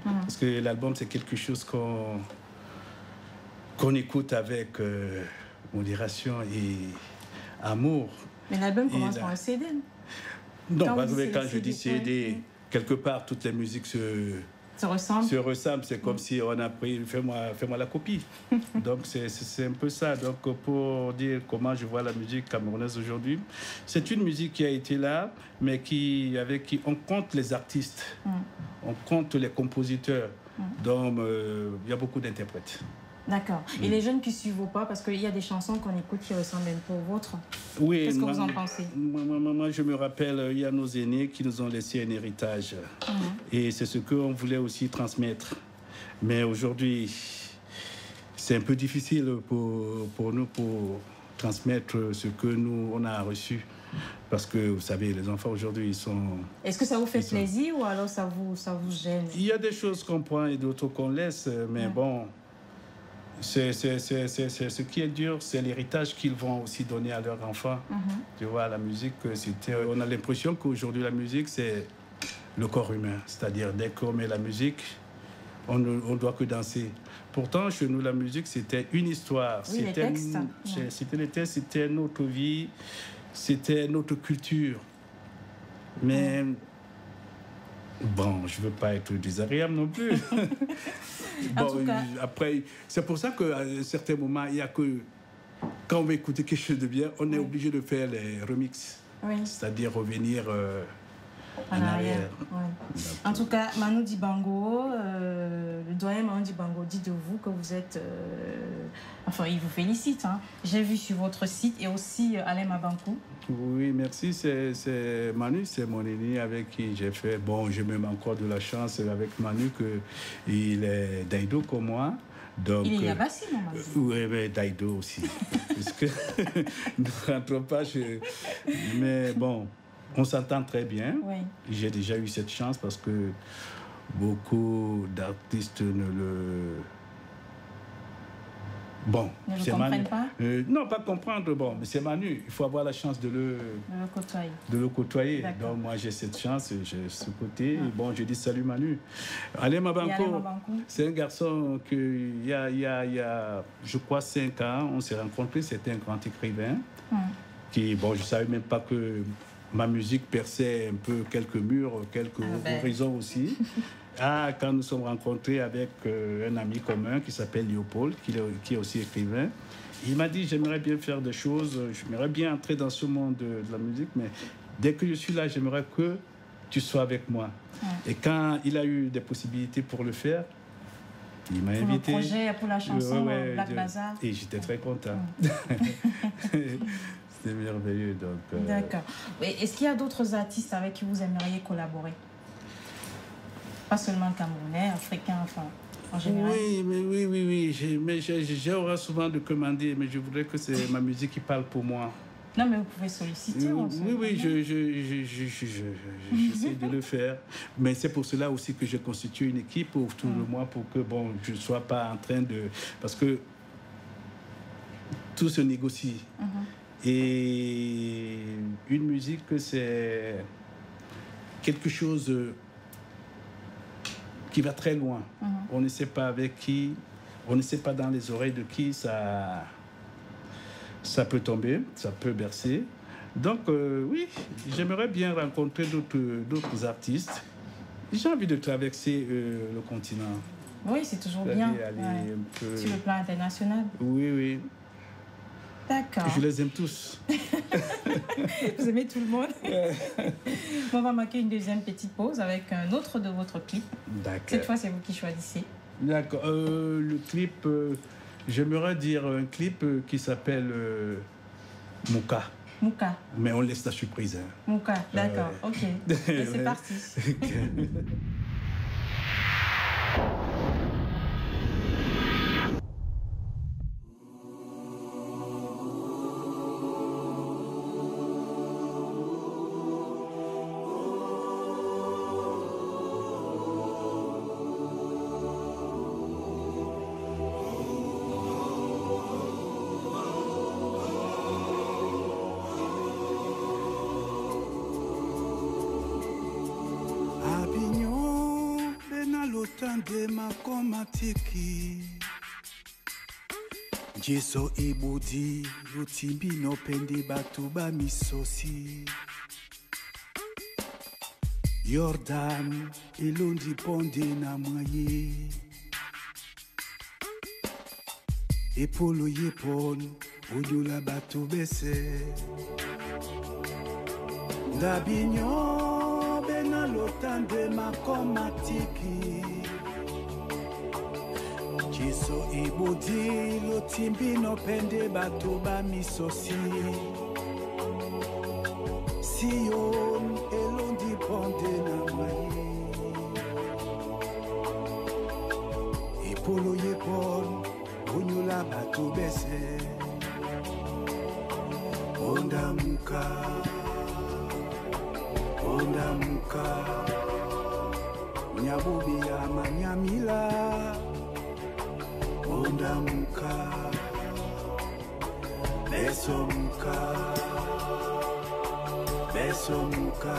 [SPEAKER 8] Parce que l'album, c'est quelque chose qu'on écoute avec modération et amour.
[SPEAKER 2] Mais l'album commence par un CD.
[SPEAKER 8] Non, parce que quand je dis CD, quelque part, toutes les musiques se ressemblent. C'est comme si on a pris, fais-moi la copie. Donc, c'est un peu ça. Donc, pour dire comment je vois la musique camerounaise aujourd'hui, c'est une musique qui a été là, mais avec qui on compte les artistes, on compte les compositeurs. Donc, il y a beaucoup d'interprètes.
[SPEAKER 2] D'accord. Et les jeunes qui ne suivent pas, parce qu'il y a des chansons qu'on écoute qui ressemblent un peu aux vôtres.
[SPEAKER 8] Oui.
[SPEAKER 2] Qu'est-ce que vous en pensez?
[SPEAKER 8] Moi, je me rappelle, il y a nos aînés qui nous ont laissé un héritage. Et c'est ce qu'on voulait aussi transmettre. Mais aujourd'hui, c'est un peu difficile pour nous pour transmettre ce que nous, on a reçu. Parce que, vous savez, les enfants aujourd'hui, ils sont... Est-ce
[SPEAKER 2] que ça vous fait plaisir ou alors ça vous gêne?
[SPEAKER 8] Il y a des choses qu'on prend et d'autres qu'on laisse, mais bon... C'est ce qui est dur, c'est l'héritage qu'ils vont aussi donner à leurs enfants. Tu vois, la musique, on a l'impression qu'aujourd'hui, la musique, c'est le corps humain. C'est-à-dire, dès qu'on met la musique, on ne doit que danser. Pourtant, chez nous, la musique, c'était une histoire.
[SPEAKER 2] Oui, les textes.
[SPEAKER 8] C'était les textes, c'était notre vie, c'était notre culture. Mais... Bon, je ne veux pas être désagréable non plus. Bon, après, c'est pour ça qu'à un certain moment, il y a que... Quand on veut écouter quelque chose de bien, on est obligé de faire les remixes. C'est-à-dire revenir en arrière.
[SPEAKER 2] En tout cas, Manu Dibango, le doyen Manu Dibango dit de vous que vous êtes... Enfin, il vous félicite. Hein. J'ai vu sur votre site et aussi Alain Mabankou.
[SPEAKER 8] Oui, merci. C'est Manu, c'est mon aîné avec qui j'ai fait... Bon, j'ai même encore de la chance avec Manu qu'il est Daïdo comme moi. Donc,
[SPEAKER 2] il est Yabassi, non, Manu?
[SPEAKER 8] Oui, mais Daïdo aussi. Parce que ne rentrons pas chez... Mais bon, on s'entend très bien. J'ai déjà eu cette chance parce que beaucoup d'artistes ne le... Bon,
[SPEAKER 2] c'est Manu. Pas
[SPEAKER 8] non, pas comprendre, bon, mais c'est Manu. Il faut avoir la chance de le côtoyer. Donc moi j'ai cette chance, j'ai ce côté. Et bon, je dis salut Manu. Alain Mabankou, c'est un garçon il y a, je crois, 5 ans, on s'est rencontrés. C'était un grand écrivain qui, bon, je savais même pas que ma musique perçait un peu quelques murs, quelques horizons aussi. Quand nous sommes rencontrés avec un ami commun qui s'appelle Léopold, qui est aussi écrivain, il m'a dit, j'aimerais bien faire des choses, j'aimerais bien entrer dans ce monde de la musique, mais dès que je suis là, j'aimerais que tu sois avec moi. Et quand il a eu des possibilités pour le faire, il m'a invité.
[SPEAKER 2] Pour le projet, pour la chanson Black Bazaar.
[SPEAKER 8] Et j'étais très content. C'était merveilleux.
[SPEAKER 2] D'accord. Est-ce qu'il y a d'autres artistes avec qui vous aimeriez collaborer? Pas seulement camerounais, africains, enfin, en général.
[SPEAKER 8] Oui. Mais j'aurai souvent de commander, mais je voudrais que c'est ma musique qui parle pour moi.
[SPEAKER 2] Non, mais vous pouvez solliciter.
[SPEAKER 8] Oui, j'essaie de le faire. Mais c'est pour cela aussi que je constitue une équipe autour de moi pour que je ne sois pas en train de... Parce que tout se négocie. Et une musique, c'est quelque chose... qui va très loin. On ne sait pas avec qui, on ne sait pas dans les oreilles de qui ça peut tomber, ça peut bercer. Donc oui, j'aimerais bien rencontrer d'autres artistes. J'ai envie de traverser le continent.
[SPEAKER 2] Oui, c'est toujours bien.
[SPEAKER 8] Un peu...
[SPEAKER 2] Sur le plan international.
[SPEAKER 8] Oui, oui.
[SPEAKER 2] D'accord.
[SPEAKER 8] Je les aime tous.
[SPEAKER 2] Vous aimez tout le monde. On va marquer une deuxième petite pause avec un autre de votre clip.
[SPEAKER 8] D'accord.
[SPEAKER 2] Cette fois, c'est vous qui choisissez.
[SPEAKER 8] D'accord. Le clip, j'aimerais dire un clip qui s'appelle Mouka.
[SPEAKER 2] Mouka.
[SPEAKER 8] Mais on laisse la surprise. Hein.
[SPEAKER 2] Mouka, d'accord, ok. Et c'est parti.
[SPEAKER 9] de makomatiki Jeso ibudi lutimbi no pendi batu ba misosi Jordan ilundi ponde na mwaye Epolo yepon udula batu bese Ndabinyo bena lotande makomatiki Jiso ibudi lotimbi no pende batu ba misosi Sion elondi ponde na mwaye Epolo yepon unyula batu bese Onda muka Nyabubi ya manyamila Onda muka Beso muka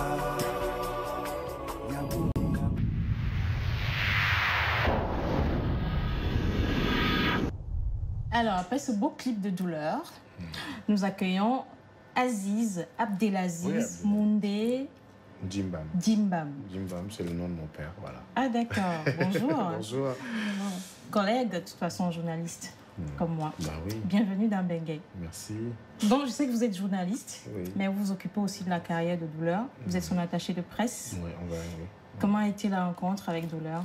[SPEAKER 9] Nyabubi ya
[SPEAKER 2] Alors, après ce beau clip de douleur, nous accueillons Aziz Abdelaziz Moundé
[SPEAKER 10] Djimbam.
[SPEAKER 2] Djimbam.
[SPEAKER 10] Djimbam, c'est le nom de mon père, voilà.
[SPEAKER 2] Ah d'accord, bonjour.
[SPEAKER 10] Bonjour.
[SPEAKER 2] Collègue, de toute façon, journaliste, comme moi.
[SPEAKER 10] Bah oui.
[SPEAKER 2] Bienvenue dans Bengué.
[SPEAKER 10] Merci.
[SPEAKER 2] Donc, je sais que vous êtes journaliste,
[SPEAKER 10] Oui.
[SPEAKER 2] mais vous vous occupez aussi de la carrière de Douleur. Vous êtes son attaché de presse.
[SPEAKER 10] Oui, on va arriver.
[SPEAKER 2] Comment a été la rencontre avec Douleur?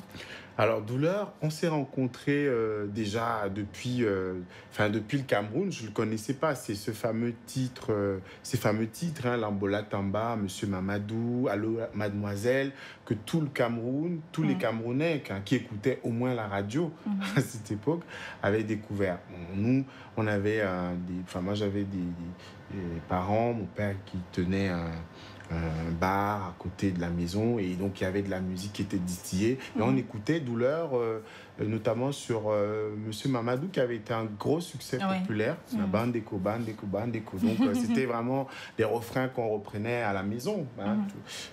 [SPEAKER 10] Alors, Douleur, on s'est rencontrés déjà depuis le Cameroun. Je ne le connaissais pas. C'est ces fameux titres, hein, Lambola Tamba, Monsieur Mamadou, Allô Mademoiselle, que tout le Cameroun, tous les Camerounais qui écoutaient au moins la radio à cette époque, avaient découvert. Nous, on avait moi, j'avais des parents, mon père qui tenait un bar à côté de la maison et donc il y avait de la musique qui était distillée et on écoutait Douleur notamment sur Monsieur Mamadou qui avait été un gros succès populaire, la Bandeko donc c'était vraiment des refrains qu'on reprenait à la maison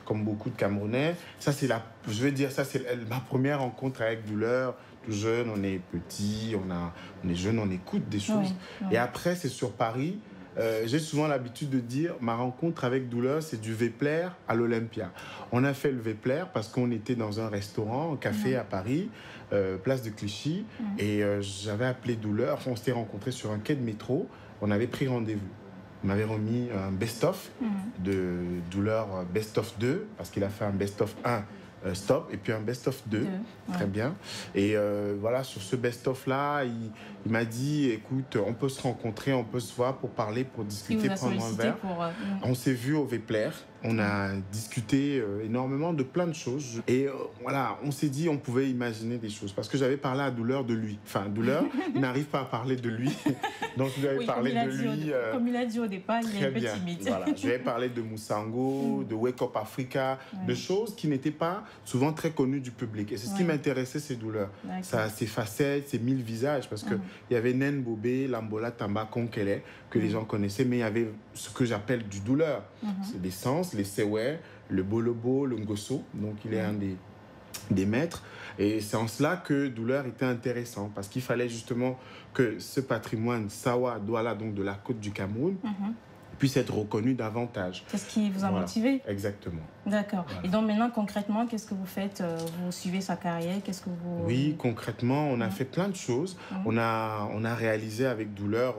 [SPEAKER 10] comme beaucoup de Camerounais. Ça c'est ma première rencontre avec Douleur. Tout jeune, on est petit, on est jeune, on écoute des choses et après c'est sur Paris. J'ai souvent l'habitude de dire ma rencontre avec Douleur, c'est du Vepler à l'Olympia. On a fait le Vepler parce qu'on était dans un restaurant, un café à Paris, place de Clichy, et j'avais appelé Douleur. On s'était rencontrés sur un quai de métro. On avait pris rendez-vous. Il m'avait remis un best-of de Douleur, best-of 2, parce qu'il a fait un best-of 1. Stop, et puis un best-of 2, très bien. Et voilà, sur ce best-of-là, il m'a dit, écoute, on peut se rencontrer, on peut se voir pour parler, pour discuter, prendre un verre. On s'est vu au Vepler, on a discuté énormément de plein de choses. Et voilà, on s'est dit, on pouvait imaginer des choses. Parce que j'avais parlé à Douleur de lui. Enfin, Douleur, il n'arrive pas à parler de lui. Donc, je lui avais parlé de lui.
[SPEAKER 2] Comme il a dit au départ, il est un peu timide.
[SPEAKER 10] Voilà, je lui avais parlé de Moussango, de Wake Up Africa, de choses qui n'étaient pas souvent très connues du public. Et c'est ce qui m'intéressait, ces Douleurs. Ça, ses facettes, ses 1000 visages. Parce qu'il y avait Nen Bobé, Lambola Tamba, Konkele, que les gens connaissaient, mais il y avait ce que j'appelle du Douleur. C'est les sens, les sewe, le bolobo, le ngoso. Donc il est un des des maîtres. Et c'est en cela que Douleur était intéressant, parce qu'il fallait justement que ce patrimoine Sawa Douala, donc de la côte du Cameroun, puisse être reconnu davantage.
[SPEAKER 11] C'est ce qui vous a motivé?
[SPEAKER 10] Exactement.
[SPEAKER 11] D'accord. Voilà. Et donc maintenant, concrètement, qu'est-ce que vous faites? Vous suivez sa carrière? Qu'est-ce que vous...
[SPEAKER 10] Oui, concrètement, on a fait plein de choses. On a réalisé avec Douleur,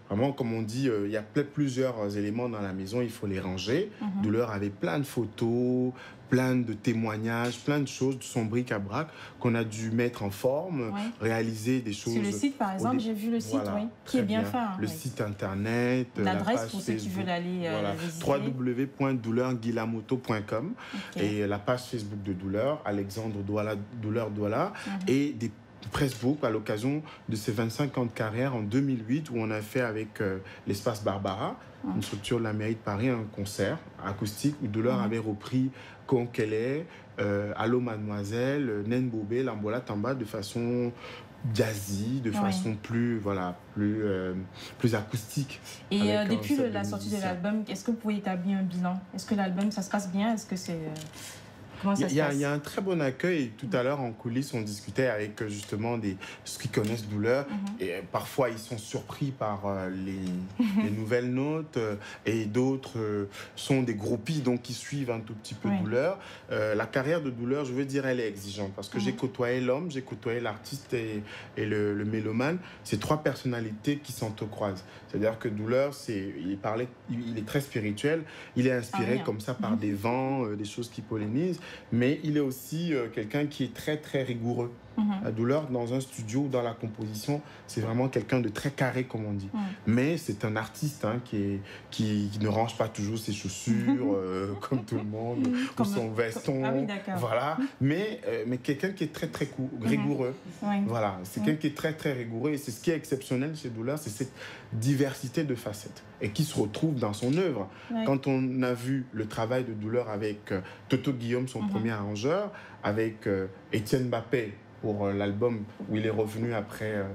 [SPEAKER 10] vraiment, comme on dit, il y a plusieurs éléments dans la maison, il faut les ranger. Douleur avait plein de photos, plein de témoignages, plein de choses, son bric-à-brac qu'on a dû mettre en forme, réaliser des choses.
[SPEAKER 11] Sur le site, par exemple, j'ai vu le site, qui est bien fait. Hein,
[SPEAKER 10] le site internet,
[SPEAKER 11] l'adresse pour ceux qui veulent aller visiter.
[SPEAKER 10] www.douleurguilamoto.com et la page Facebook de Douleur, Alexandre Douala, Douleur Douala, et des pressbook à l'occasion de ses 25 ans de carrière en 2008 où on a fait avec l'espace Barbara, une structure de la mairie de Paris, un concert acoustique où Douleur avait repris Konkele, Allô Mademoiselle, Nen Bobé, Lambola Tamba de façon jazzy, de façon plus acoustique.
[SPEAKER 11] Et depuis la sortie de l'album, est-ce que vous pouvez établir un bilan? Est-ce que l'album, ça se passe bien? Est-ce que c'est...
[SPEAKER 10] Il y a un très bon accueil. Et tout à l'heure, en coulisses, on discutait avec justement ceux qui connaissent Douleur. Et parfois, ils sont surpris par les nouvelles notes. Et d'autres sont des groupies, donc qui suivent un tout petit peu Douleur. La carrière de Douleur, je veux dire, elle est exigeante. Parce que j'ai côtoyé l'homme, j'ai côtoyé l'artiste et le mélomane. C'est trois personnalités qui s'entrecroisent. C'est-à-dire que Douleur, il est très spirituel. Il est inspiré comme ça par des vents, des choses qui pollinisent. Mais il est aussi quelqu'un qui est très, très rigoureux. La Douleur, dans un studio ou dans la composition, c'est vraiment quelqu'un de très carré, comme on dit. Mais c'est un artiste qui ne range pas toujours ses chaussures, comme tout le monde, ou son veston. Voilà. Mais quelqu'un qui est très, très rigoureux. Voilà. C'est quelqu'un qui est très, très rigoureux. Et c'est ce qui est exceptionnel chez Douleur, c'est cette diversité de facettes et qui se retrouve dans son œuvre. Quand on a vu le travail de Douleur avec Toto Guillaume, son premier arrangeur, avec Étienne Mbappé, pour l'album où il est revenu après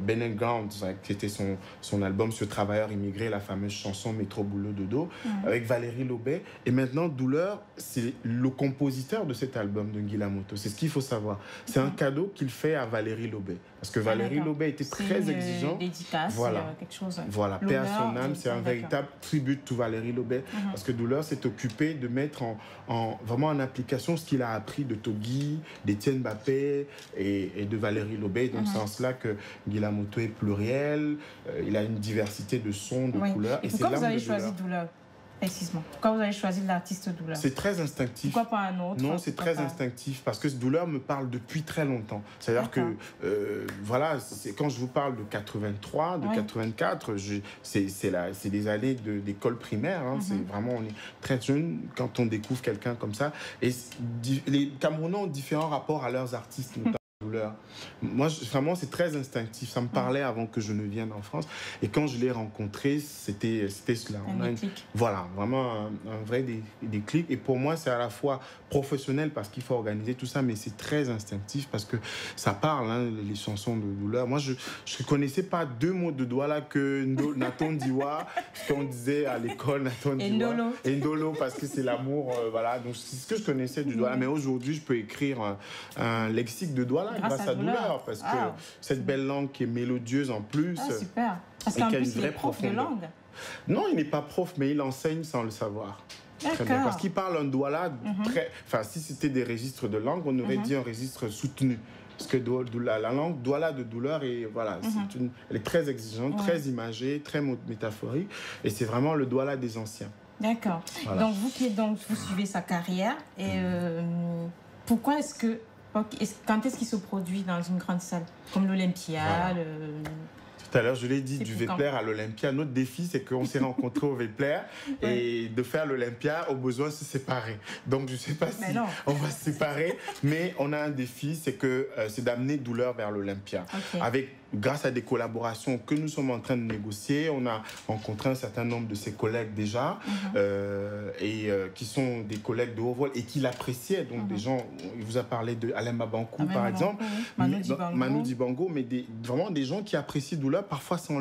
[SPEAKER 10] Ben Ground, qui était son album sur Travailleur immigré, la fameuse chanson Métro Boulot Dodo, avec Valérie Lobet. Et maintenant, Douleur, c'est le compositeur de cet album de Guilamoto. C'est ce qu'il faut savoir. C'est un cadeau qu'il fait à Valérie Lobet. Parce que Valérie Lobet était très exigeante.
[SPEAKER 11] Dédicace, quelque chose.
[SPEAKER 10] Voilà, paix à son âme, c'est un véritable tribut de Valérie Lobet. Parce que Douleur s'est occupé de mettre vraiment en application ce qu'il a appris de Togui, d'Étienne Mbappé et de Valérie Lobet. Donc c'est en cela que Guilamoto est pluriel, il a une diversité de sons, de couleurs.
[SPEAKER 11] Et pourquoi vous avez choisi Douleur? Précisément. Pourquoi vous avez choisi l'artiste Douleur?
[SPEAKER 10] C'est très instinctif.
[SPEAKER 11] Pourquoi pas un autre?
[SPEAKER 10] Non, c'est très instinctif parce que ce Douleur me parle depuis très longtemps. C'est-à-dire que, voilà, quand je vous parle de 83, de 84, c'est des années d'école primaire. C'est vraiment, on est très jeune quand on découvre quelqu'un comme ça. Et les Camerounais ont différents rapports à leurs artistes, notamment. Douleur. Moi, vraiment, c'est très instinctif. Ça me parlait avant que je ne vienne en France. Et quand je l'ai rencontré, c'était cela. Voilà, vraiment un vrai déclic. Et pour moi, c'est à la fois professionnel parce qu'il faut organiser tout ça, mais c'est très instinctif parce que ça parle, les chansons de Douleur. Moi, je ne connaissais pas deux mots de Douala que Naton Diwa, ce qu'on disait à l'école, Naton Diwa. Et Ndolo, parce que c'est l'amour. Voilà, donc c'est ce que je connaissais du Douala. Mais aujourd'hui, je peux écrire un lexique de Douala grâce à Douleur, parce que cette belle langue qui est mélodieuse en plus.
[SPEAKER 11] Super. Parce qu'en plus, il est prof de langue.
[SPEAKER 10] Non, il n'est pas prof, mais il enseigne sans le savoir. Très bien, parce qu'il parle un Douala très... Enfin, si c'était des registres de langue, on aurait dit un registre soutenu. Parce que la langue Douala de Douleur, voilà, elle est très exigeante, très imagée, très métaphorique. Et c'est vraiment le Douala des anciens.
[SPEAKER 11] D'accord. Voilà. Donc, vous suivez sa carrière. Et pourquoi est-ce que... Quand est-ce qu'il se produit dans une grande salle comme l'Olympia?
[SPEAKER 10] Tout à l'heure, je l'ai dit, du Vepler à l'Olympia. Notre défi, c'est qu'on s'est rencontrés au Vepler et de faire l'Olympia, au besoin, se séparer. Donc, je ne sais pas si on va se séparer, mais on a un défi, c'est d'amener Douleur vers l'Olympia. Avec grâce à des collaborations que nous sommes en train de négocier, on a rencontré un certain nombre de ses collègues déjà, qui sont des collègues de haut vol et qui l'appréciaient. Donc des gens, il vous a parlé de Alain Mabankou par exemple, Manu Dibango, mais vraiment des gens qui apprécient Douleur parfois sans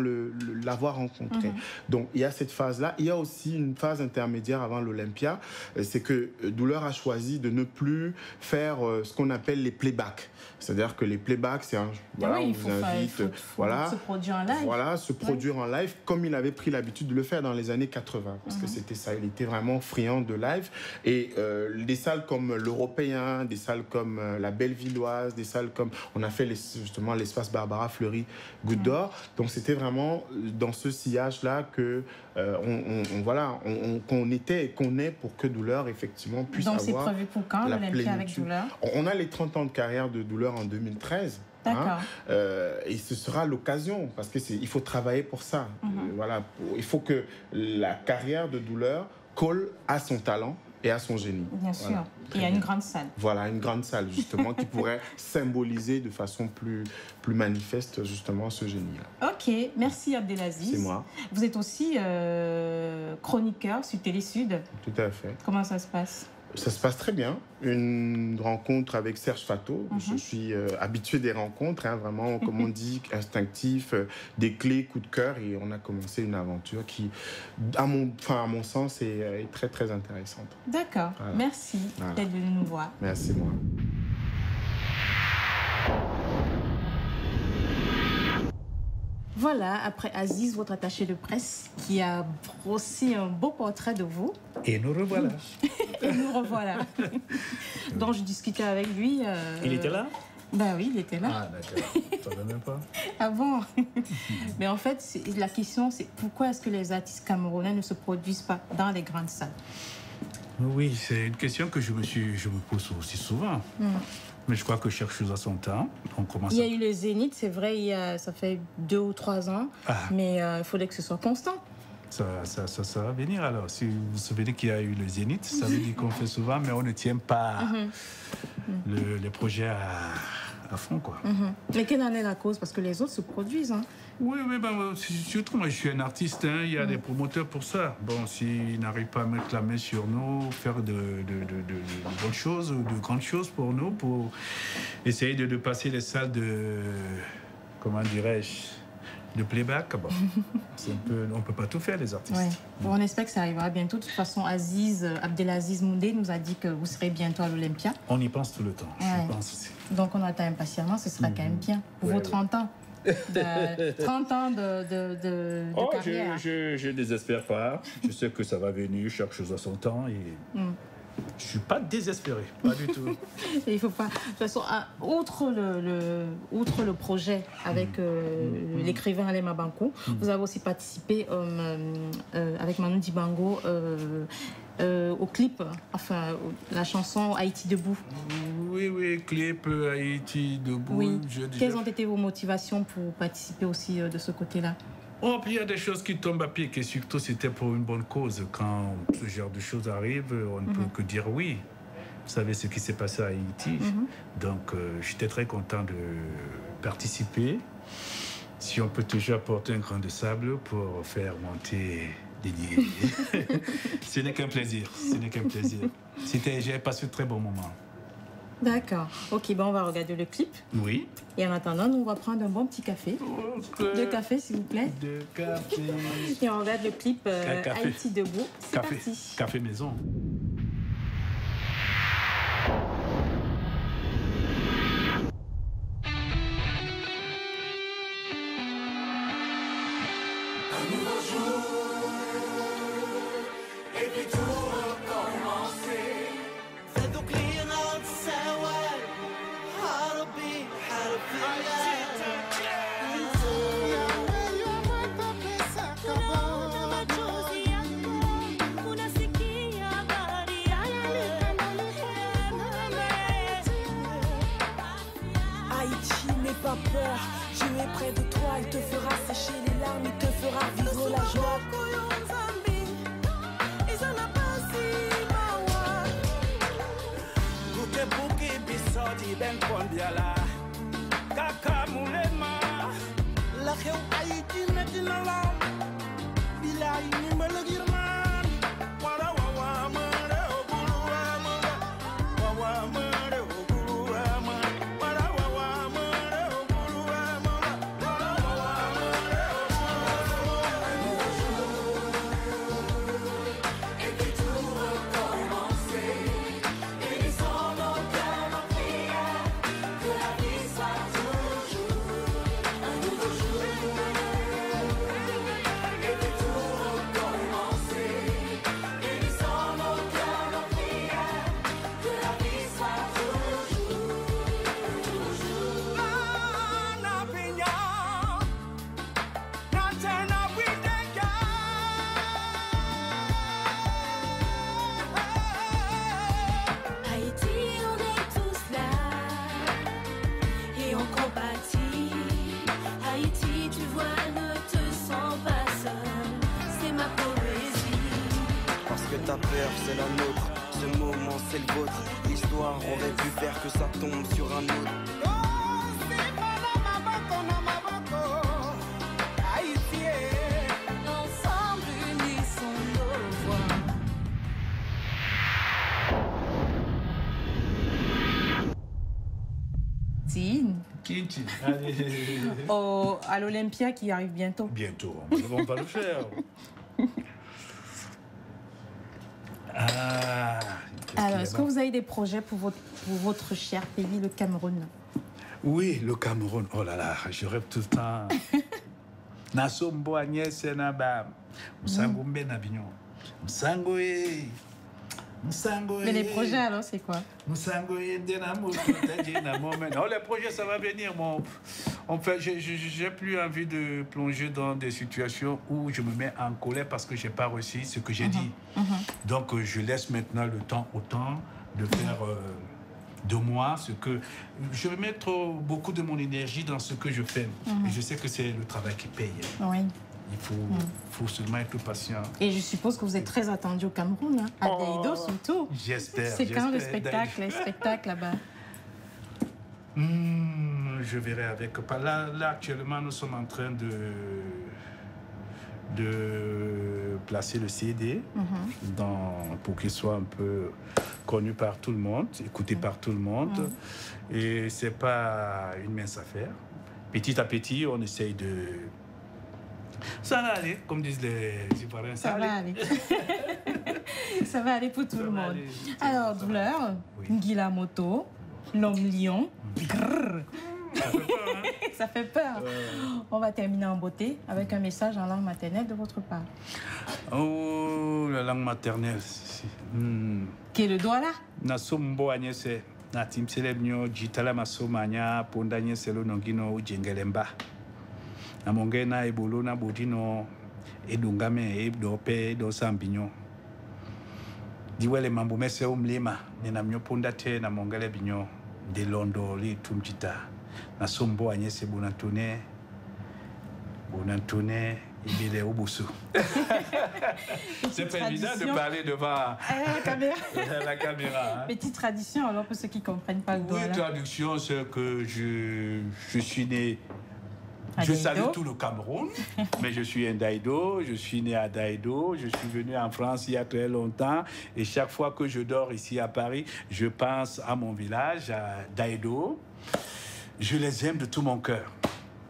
[SPEAKER 10] l'avoir rencontré. Donc il y a cette phase-là. Il y a aussi une phase intermédiaire avant l'Olympia, c'est que Douleur a choisi de ne plus faire ce qu'on appelle les playbacks. C'est-à-dire que les playbacks, c'est un... Voilà, on vous invite...
[SPEAKER 11] se produire en live.
[SPEAKER 10] Voilà, se produire en live comme il avait pris l'habitude de le faire dans les années 80. Parce que c'était ça, il était vraiment friand de live. Et des salles comme l'Européen, des salles comme la Bellevilloise, des salles comme... On a fait justement l'espace Barbara Fleury Goutte d'Or. Donc c'était vraiment dans ce sillage-là que qu'on était et qu'on est pour que Douleur effectivement puisse
[SPEAKER 11] donc
[SPEAKER 10] avoir...
[SPEAKER 11] Donc c'est prévu pour quand l'Olympia avec Douleur?
[SPEAKER 10] On a les 30 ans de carrière de Douleur en 2013.
[SPEAKER 11] D'accord.
[SPEAKER 10] Et ce sera l'occasion, parce qu'il faut travailler pour ça. Voilà, il faut que la carrière de Douleur colle à son talent et à son génie.
[SPEAKER 11] Bien sûr. Voilà. Et à une grande salle.
[SPEAKER 10] Voilà, une grande salle, justement, qui pourrait symboliser de façon plus manifeste, justement, ce génie-là.
[SPEAKER 11] Ok, merci Abdelaziz.
[SPEAKER 10] C'est moi.
[SPEAKER 11] Vous êtes aussi chroniqueur sur Télé Sud.
[SPEAKER 10] Tout à fait.
[SPEAKER 11] Comment ça se passe?
[SPEAKER 10] Ça se passe très bien. Une rencontre avec Serge Fato. Je suis habitué des rencontres, hein, vraiment, comme on dit, instinctif, des clés, coup de cœur. Et on a commencé une aventure qui, à mon sens, est très, très intéressante.
[SPEAKER 11] D'accord. Voilà. Merci d'être venu nous voir.
[SPEAKER 10] Merci, moi.
[SPEAKER 11] Voilà, après Aziz, votre attaché de presse, qui a brossé un beau portrait de vous.
[SPEAKER 8] Et nous revoilà.
[SPEAKER 11] Et nous revoilà. Donc, je discutais avec lui.
[SPEAKER 8] Il était là?
[SPEAKER 11] Ben oui, il était là.
[SPEAKER 8] Ah, d'accord. Je ne savais même pas.
[SPEAKER 11] Ah bon? Mais en fait, la question, c'est pourquoi est-ce que les artistes camerounais ne se produisent pas dans les grandes salles?
[SPEAKER 8] Oui, c'est une question que je me pose aussi souvent. Mais je crois que chaque chose a son temps. On commence
[SPEAKER 11] il y a eu le Zénith, c'est vrai, ça fait 2 ou 3 ans. Mais il faudrait que ce soit constant.
[SPEAKER 8] Ça va venir alors. Si vous vous souvenez qu'il y a eu le Zénith, ça veut dire qu'on fait souvent, mais on ne tient pas les projets à fond, quoi.
[SPEAKER 11] Mais quelle en est la cause? Parce que les autres se produisent, hein.
[SPEAKER 8] Oui, surtout moi je suis un artiste, hein. Il y a des promoteurs pour ça. Bon, s'ils n'arrivent pas à mettre la main sur nous, faire de bonnes choses ou de grandes choses pour nous, pour essayer de passer les salles de, comment dirais-je, de playback, bon, on ne peut pas tout faire, les artistes.
[SPEAKER 11] Ouais. Bon, on espère que ça arrivera bientôt. De toute façon, Abdelaziz Moundé nous a dit que vous serez bientôt à l'Olympia.
[SPEAKER 8] On y pense tout le temps, je pense aussi.
[SPEAKER 11] Donc on attend impatiemment, ce sera quand même bien pour vos 30 ans. 30 ans de carrière.
[SPEAKER 8] Je ne désespère pas. Je sais que ça va venir, chaque chose a son temps. Et je ne suis pas désespéré, pas du tout.
[SPEAKER 11] Et il faut pas. De toute façon, outre le projet avec l'écrivain Alain Mabankou, vous avez aussi participé avec Manu Dibango au clip, enfin la chanson Haïti debout.
[SPEAKER 8] Oui, clip Haïti debout.
[SPEAKER 11] Oui. Quelles ont été vos motivations pour participer aussi de ce côté-là?
[SPEAKER 8] Oh, puis il y a des choses qui tombent à pic et surtout c'était pour une bonne cause. Quand ce genre de choses arrive, on ne peut que dire oui. Vous savez ce qui s'est passé à Haïti. Donc j'étais très content de participer. Si on peut toujours apporter un grain de sable pour faire monter des nids. Ce n'est qu'un plaisir. J'ai passé un très bon moment.
[SPEAKER 11] D'accord. Ok, on va regarder le clip.
[SPEAKER 8] Oui.
[SPEAKER 11] Et en attendant, nous, on va prendre un bon petit café.
[SPEAKER 8] Okay.
[SPEAKER 11] 2 cafés, s'il vous plaît.
[SPEAKER 8] 2 cafés.
[SPEAKER 11] Et on regarde le clip Haïti debout. C'est parti.
[SPEAKER 8] Café maison.
[SPEAKER 12] Un nouveau jour, et puis tout recommencer. Fais donc lire un ouais, how to be, how to feel. Haïti, n'aie pas peur, Dieu est près de toi, il te fera sécher les larmes, il te fera vivre la joie.
[SPEAKER 9] Ben Kondiala, Kaka Moulema,
[SPEAKER 13] que ta peur c'est la nôtre. Ce moment c'est le vôtre. L'histoire aurait pu faire que ça tombe sur un autre.
[SPEAKER 11] Ensemble, unissons nos voix. Tine.
[SPEAKER 8] Kitty.
[SPEAKER 11] À l'Olympia qui arrive bientôt.
[SPEAKER 8] Bientôt, on va le faire.
[SPEAKER 11] Alors, est-ce que vous avez des projets pour votre cher pays, le Cameroun?
[SPEAKER 8] Oui, le Cameroun. Oh là là, je rêve tout le temps. Nasombo Agnès Naba. Msangombe Nabignon. Msangoé.
[SPEAKER 11] Mais les projets alors, c'est quoi?
[SPEAKER 8] Non, les projets, ça va venir. En fait, j'ai plus envie de plonger dans des situations où je me mets en colère parce que je n'ai pas reçu ce que j'ai dit. Donc, je laisse maintenant le temps au temps de faire de moi ce que... Je vais mettre beaucoup de mon énergie dans ce que je fais. Et je sais que c'est le travail qui paye.
[SPEAKER 11] Oui.
[SPEAKER 8] Il faut seulement être patient.
[SPEAKER 11] Et je suppose que vous êtes très attendu au Cameroun, hein, à Daïdo surtout.
[SPEAKER 8] J'espère.
[SPEAKER 11] C'est quand le spectacle, les spectacles là-bas?
[SPEAKER 8] Je verrai avec... Là, actuellement, nous sommes en train de placer le CD pour qu'il soit un peu connu par tout le monde, écouté par tout le monde. Et c'est pas une mince affaire. Petit à petit, on essaye de... Ça va aller, comme disent les Ivoiriens.
[SPEAKER 11] Ça va aller. Ça va aller pour tout le monde. Alors, Douleur, Ngila Moto, l'homme lion.
[SPEAKER 8] Ça fait peur, hein?
[SPEAKER 11] Ça fait peur. On va terminer en beauté avec un message en langue maternelle de votre part.
[SPEAKER 8] Oh, la langue maternelle.
[SPEAKER 11] Qui est le doigt là?
[SPEAKER 8] Nasombo Agnese, Natim Selebnyo, Jitala Masomanya, Pondanye Selo Nongino, Ujengelemba. Namongena ebolo na bodino edungame edope do sambinyo diwele mambo mese umlima nina mnyoponda te na mongale binyo de londo li tumjita na sombo anyese bonantone ibile obusu. C'est pas évident de parler devant la caméra.
[SPEAKER 11] Petite tradition alors pour ceux qui comprennent pas le doigt.
[SPEAKER 8] Oui, traduction c'est que je suis né. Je salue tout le Cameroun, mais je suis un Daïdo, je suis né à Daïdo, je suis venu en France il y a très longtemps et chaque fois que je dors ici à Paris, je pense à mon village, à Daïdo. Je les aime de tout mon cœur.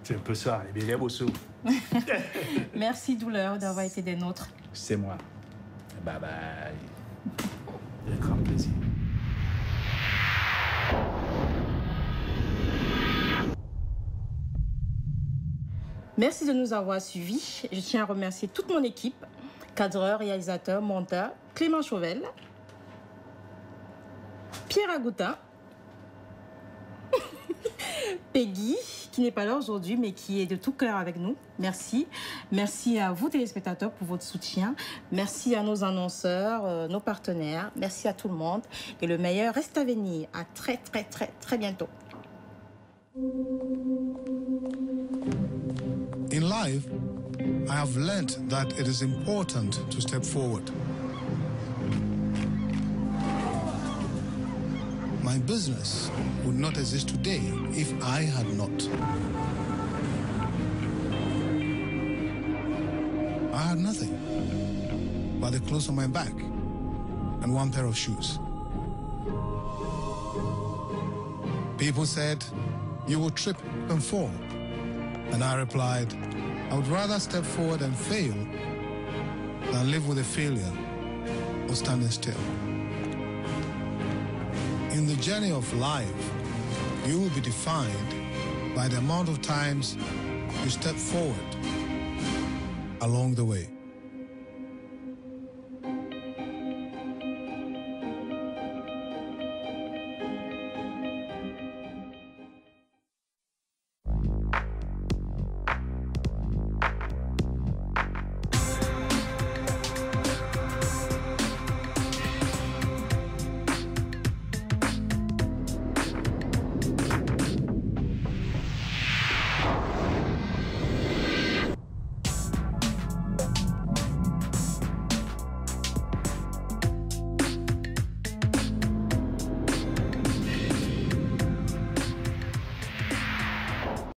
[SPEAKER 8] C'est un peu ça, et bien
[SPEAKER 11] Merci Douleur d'avoir été des nôtres.
[SPEAKER 8] C'est moi. Bye bye. Un grand plaisir.
[SPEAKER 11] Merci de nous avoir suivis. Je tiens à remercier toute mon équipe, cadreur, réalisateur, monteur, Clément Chauvel, Pierre Agoutin, Peggy, qui n'est pas là aujourd'hui, mais qui est de tout cœur avec nous. Merci. Merci à vous, téléspectateurs, pour votre soutien. Merci à nos annonceurs, nos partenaires. Merci à tout le monde. Et le meilleur reste à venir. À très, très, très, très bientôt.
[SPEAKER 14] In life, I have learnt that it is important to step forward. My business would not exist today if I had not. I had nothing but the clothes on my back and one pair of shoes. People said, "You will trip and fall." And I replied, I would rather step forward and fail than live with a failure or standing still. In the journey of life, you will be defined by the amount of times you step forward along the way.